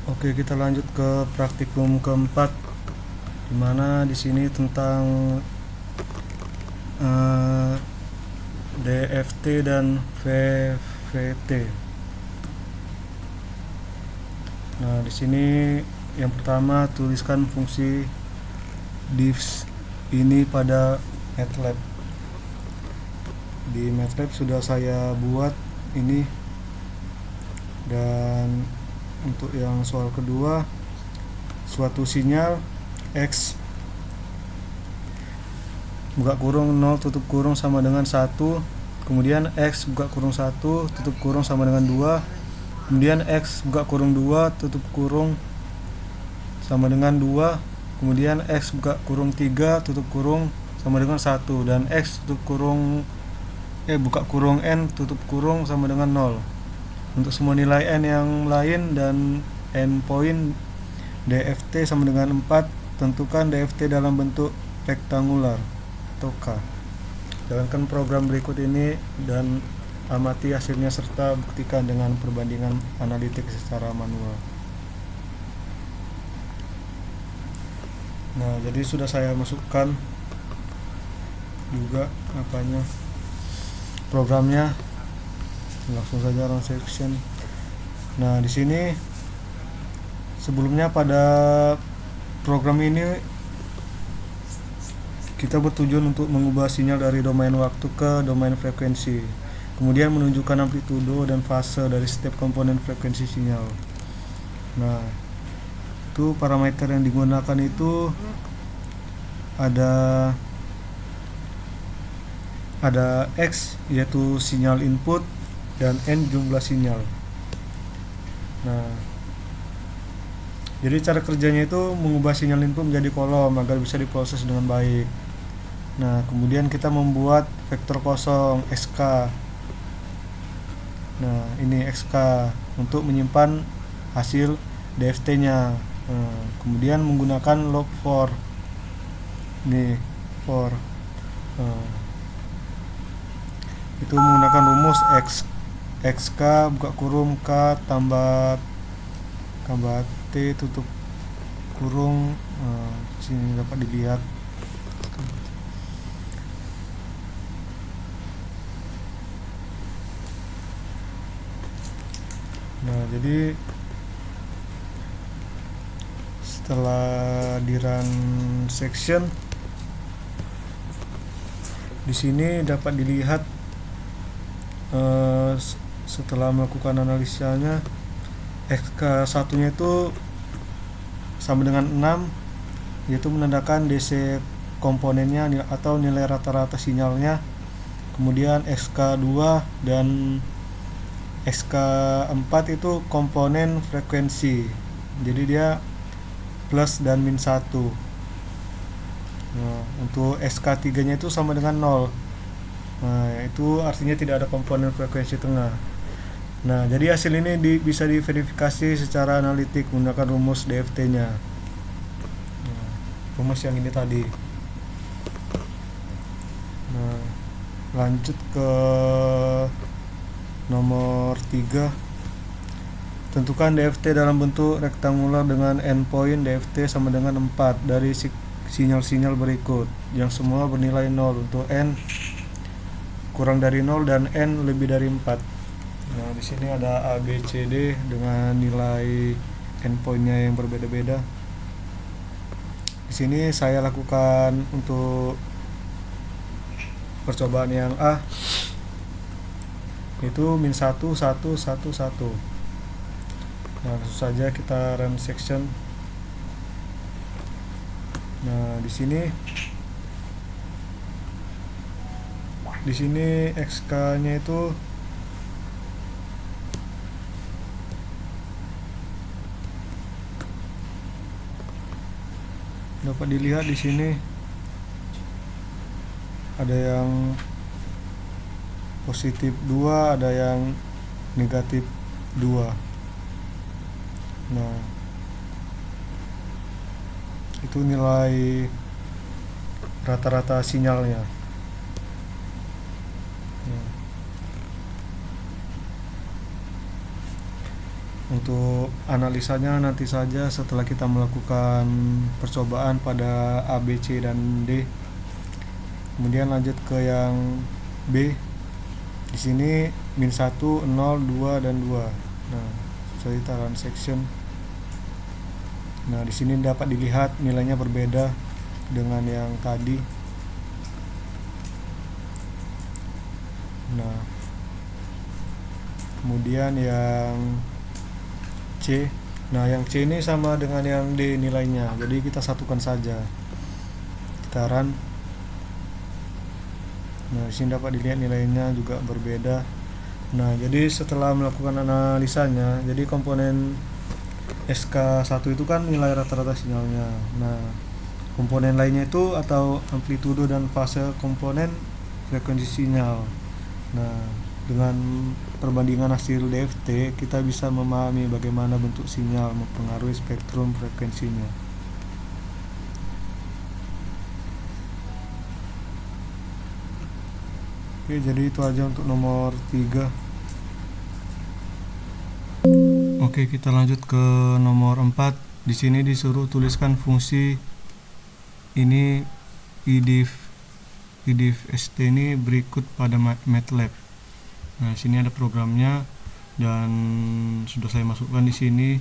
Oke, kita lanjut ke praktikum keempat, dimana di sini tentang DFT dan VVT. Nah, di sini yang pertama tuliskan fungsi diffs ini pada MATLAB. Di MATLAB sudah saya buat ini. Dan untuk yang soal kedua, suatu sinyal X buka kurung 0 tutup kurung sama dengan 1, kemudian X buka kurung 1 tutup kurung sama dengan 2, kemudian X buka kurung 2 tutup kurung sama dengan 2, kemudian X buka kurung 3 tutup kurung sama dengan 1, dan X tutup kurung buka kurung N tutup kurung sama dengan 0. Untuk semua nilai N yang lain dan N poin DFT sama dengan 4, tentukan DFT dalam bentuk rektangular atau K. Jalankan program berikut ini dan amati hasilnya serta buktikan dengan perbandingan analitik secara manual. Nah, jadi sudah saya masukkan juga programnya. Langsung saja run section. Nah, di sini sebelumnya pada program ini kita bertujuan untuk mengubah sinyal dari domain waktu ke domain frekuensi, kemudian menunjukkan amplitudo dan fase dari setiap komponen frekuensi sinyal. Nah, itu parameter yang digunakan itu ada X yaitu sinyal input dan N jumlah sinyal. Nah, jadi cara kerjanya itu mengubah sinyal input menjadi kolom agar bisa diproses dengan baik. Nah, kemudian kita membuat vektor kosong XK. Nah, ini XK untuk menyimpan hasil DFT-nya. Nah, kemudian menggunakan log for. Nih, for. Itu menggunakan rumus XK buka kurung K tambah T tutup kurung. Sini dapat dilihat. Nah, jadi setelah di run section, di sini dapat dilihat setelah melakukan analisanya, XK1-nya itu sama dengan 6, yaitu menandakan DC komponennya atau nilai rata-rata sinyalnya. Kemudian XK2 dan XK4 itu komponen frekuensi, jadi dia plus dan min 1. Nah, untuk SK3 nya itu sama dengan 0. Nah, itu artinya tidak ada komponen frekuensi tengah. Nah, jadi hasil ini bisa diverifikasi secara analitik menggunakan rumus DFT nya. Nah, rumus yang ini tadi. Nah, lanjut ke nomor 3. Tentukan DFT dalam bentuk rektangular dengan endpoint DFT sama dengan 4 dari sinyal-sinyal berikut yang semua bernilai 0 untuk N kurang dari 0 dan N lebih dari 4. Nah, di sini ada A, B, C, D dengan nilai endpointnya yang berbeda-beda. Di sini saya lakukan untuk percobaan yang A itu min 1 1 1 1. Nah, langsung saja kita run section. Nah, di sini XK-nya itu dapat dilihat di sini ada yang positif 2, ada yang negatif 2. Nah, itu nilai rata-rata sinyalnya. Nah, untuk analisanya nanti saja setelah kita melakukan percobaan pada A, B, C, dan D. Kemudian lanjut ke yang B. Di sini min 1, 0, 2, dan 2. Nah, saya run section. Nah, di sini dapat dilihat nilainya berbeda dengan yang tadi. Nah, kemudian yang C. Nah, yang C ini sama dengan yang D nilainya. Jadi kita satukan saja. Kita run. Nah, di sini dapat dilihat nilainya juga berbeda. Nah, jadi setelah melakukan analisanya, jadi komponen SK1 itu kan nilai rata-rata sinyalnya. Nah, komponen lainnya itu atau amplitudo dan fase komponen frekuensi sinyal. Nah, dengan perbandingan hasil DFT, kita bisa memahami bagaimana bentuk sinyal mempengaruhi spektrum frekuensinya. Oke, jadi itu aja untuk nomor 3. Oke, kita lanjut ke nomor 4. Di sini disuruh tuliskan fungsi ini idif st ini berikut pada MATLAB. Nah, sini ada programnya dan sudah saya masukkan di sini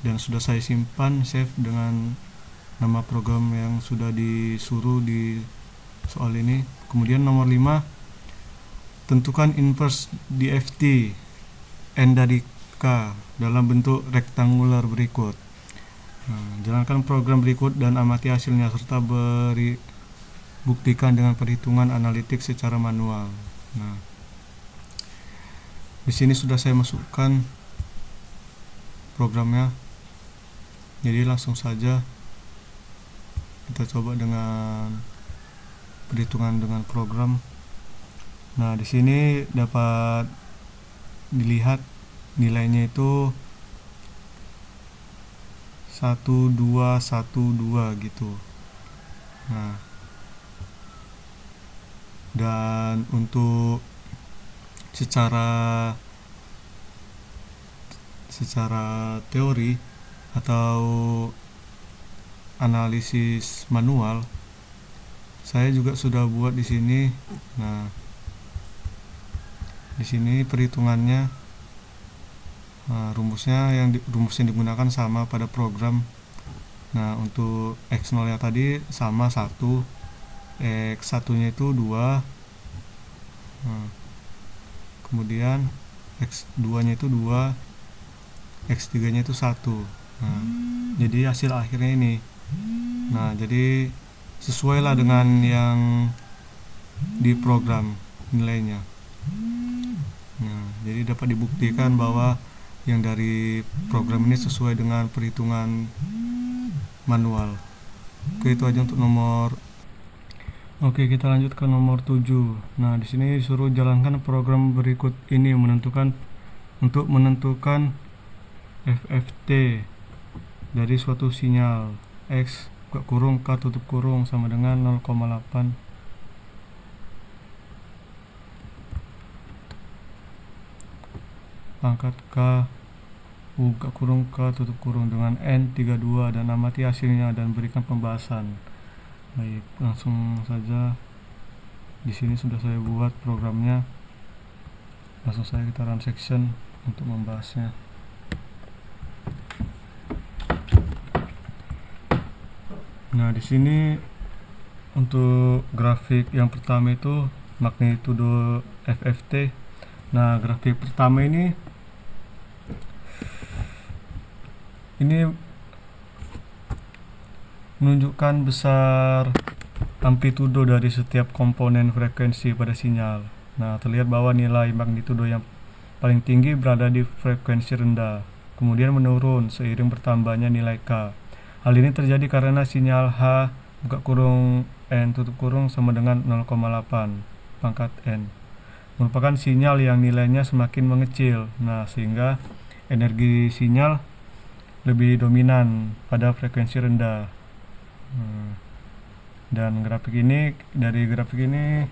dan sudah saya simpan save dengan nama program yang sudah disuruh di soal ini. Kemudian nomor 5, tentukan inverse DFT N dari K dalam bentuk rektangular berikut. Nah, jalankan program berikut dan amati hasilnya serta buktikan dengan perhitungan analitik secara manual. Nah, di sini sudah saya masukkan programnya. Jadi langsung saja kita coba dengan perhitungan dengan program. Nah, di sini dapat dilihat nilainya itu 1212 gitu. Nah, dan untuk secara teori atau analisis manual saya juga sudah buat di sini. Nah, di sini perhitungannya, rumus yang digunakan sama pada program. Nah, untuk X0 nya tadi sama 1, X1 nya itu 2, kemudian X2 nya itu 2, X3 nya itu 1. Nah, jadi hasil akhirnya ini. Nah, jadi sesuai lah dengan yang di program nilainya. Nah, jadi dapat dibuktikan bahwa yang dari program ini sesuai dengan perhitungan manual. Oke, itu aja untuk nomor. Oke, kita lanjut ke nomor 7. Nah, di sini disuruh jalankan program berikut ini untuk menentukan FFT dari suatu sinyal X buka kurung K tutup kurung sama dengan 0,8 pangkat K buka kurung K tutup kurung dengan N32 dan amati hasilnya dan berikan pembahasan. Baik, langsung saja. Di sini sudah saya buat programnya. Langsung saja kita run section untuk membahasnya. Nah, di sini untuk grafik yang pertama itu magnitudo FFT. Nah, grafik pertama ini menunjukkan besar amplitudo dari setiap komponen frekuensi pada sinyal. Nah, terlihat bahwa nilai magnitudo yang paling tinggi berada di frekuensi rendah, kemudian menurun seiring bertambahnya nilai K. Hal ini terjadi karena sinyal H buka kurung N tutup kurung sama dengan 0,8 pangkat N merupakan sinyal yang nilainya semakin mengecil. Nah, sehingga energi sinyal lebih dominan pada frekuensi rendah. Dan dari grafik ini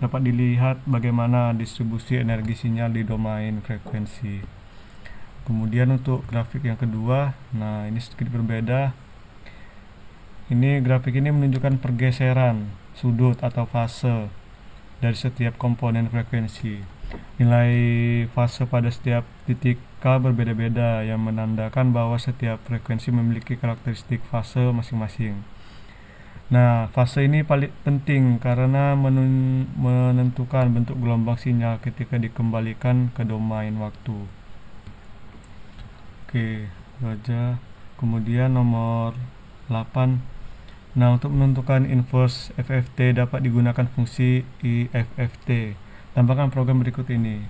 dapat dilihat bagaimana distribusi energi sinyal di domain frekuensi. Kemudian untuk grafik yang kedua, nah ini sedikit berbeda. Grafik ini menunjukkan pergeseran sudut atau fase dari setiap komponen frekuensi. Nilai fase pada setiap titik K berbeda-beda, yang menandakan bahwa setiap frekuensi memiliki karakteristik fase masing-masing. Nah, fase ini paling penting karena menentukan bentuk gelombang sinyal ketika dikembalikan ke domain waktu. Oke, itu aja. Kemudian nomor 8. Nah, untuk menentukan inverse FFT dapat digunakan fungsi IFFT. Tambahkan program berikut ini.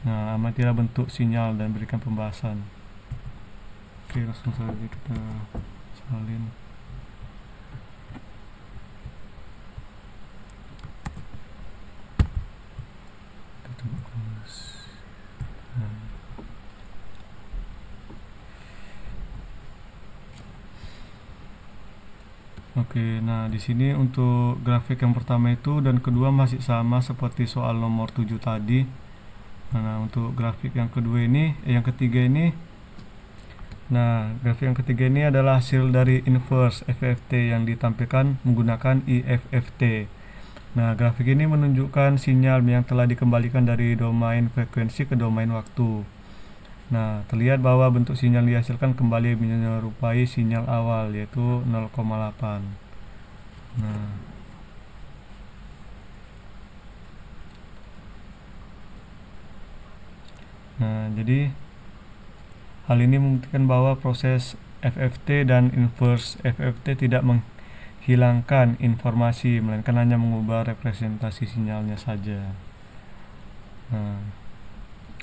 Nah, amatilah bentuk sinyal dan berikan pembahasan. Oke, langsung saja kita salin. Oke, nah di sini untuk grafik yang pertama itu dan kedua masih sama seperti soal nomor 7 tadi. Nah, untuk grafik yang ketiga ini, nah grafik yang ketiga ini adalah hasil dari inverse FFT yang ditampilkan menggunakan IFFT. Nah, grafik ini menunjukkan sinyal yang telah dikembalikan dari domain frekuensi ke domain waktu. Nah, terlihat bahwa bentuk sinyal dihasilkan kembali menyerupai sinyal awal, yaitu 0,8. Nah, jadi hal ini membuktikan bahwa proses FFT dan inverse FFT tidak menghilangkan informasi, melainkan hanya mengubah representasi sinyalnya saja. Nah,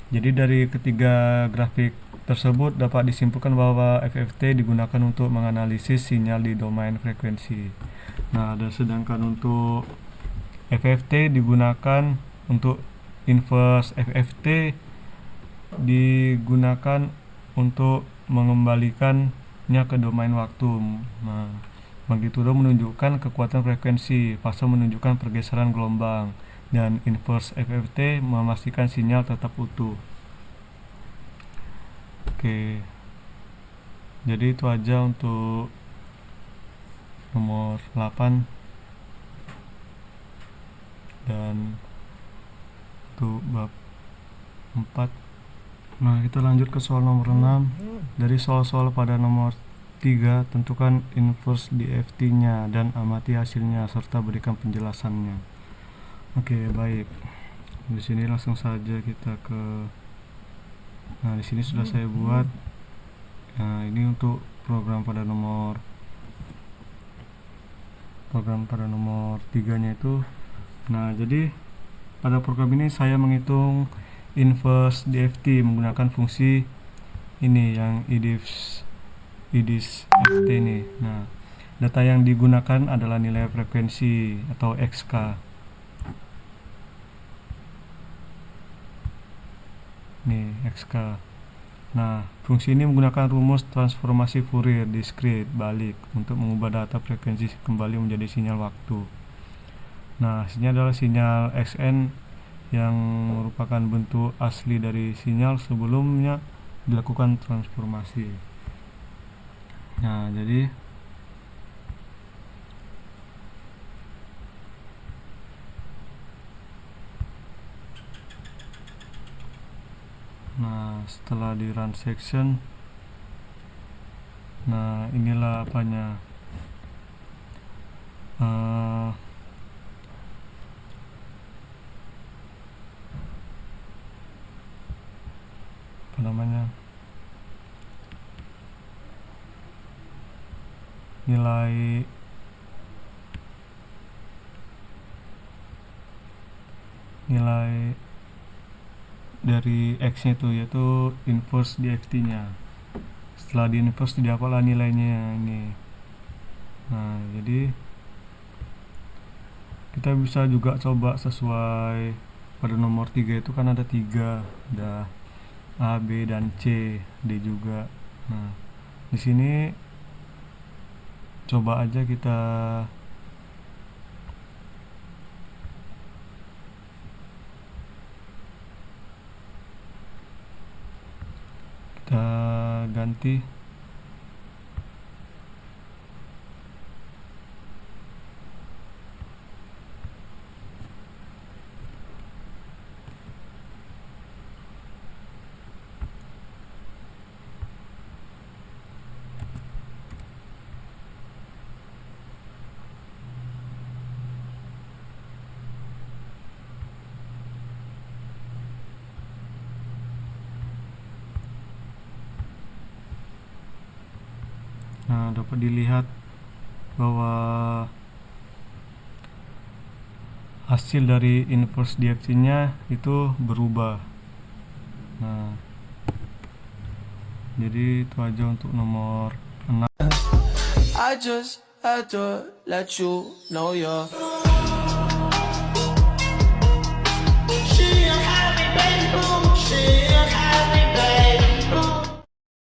jadi dari ketiga grafik tersebut dapat disimpulkan bahwa FFT digunakan untuk menganalisis sinyal di domain frekuensi. Nah, dan sedangkan untuk FFT digunakan untuk inverse FFT digunakan untuk mengembalikannya ke domain waktu. Nah, magnitudo menunjukkan kekuatan frekuensi, fase menunjukkan pergeseran gelombang, dan inverse FFT memastikan sinyal tetap utuh. Oke, jadi itu aja untuk nomor 8 dan untuk bab 4. Nah, kita lanjut ke soal nomor 6. Dari soal-soal pada nomor 3, tentukan inverse DFT nya dan amati hasilnya serta berikan penjelasannya. Oke, baik. Di sini langsung saja kita ke. Nah, di sini sudah saya buat. Nah, ini untuk program pada nomor 3-nya itu. Nah, jadi pada program ini saya menghitung inverse DFT menggunakan fungsi ini yang IDIS FT ini. Nah, data yang digunakan adalah nilai frekuensi atau XK. Nih, XK. Nah, fungsi ini menggunakan rumus transformasi Fourier discrete balik untuk mengubah data frekuensi kembali menjadi sinyal waktu. Nah, hasilnya adalah sinyal Xn yang merupakan bentuk asli dari sinyal sebelumnya dilakukan transformasi. Nah, jadi setelah di run section, nah inilah apanya. apa namanya, nilai dari X nya itu, yaitu inverse DFT nya. Setelah di inverse didapatlah nilainya ini. Nah, jadi kita bisa juga coba sesuai pada nomor 3 itu kan ada 3, ada A, B dan C, D juga. Nah, di sini coba aja kita ganti. Nah, dapat dilihat bahwa hasil dari inverse DFT nya itu berubah. Nah, jadi itu aja untuk nomor 6. I just had to let you know you're. She had me, baby, boom, she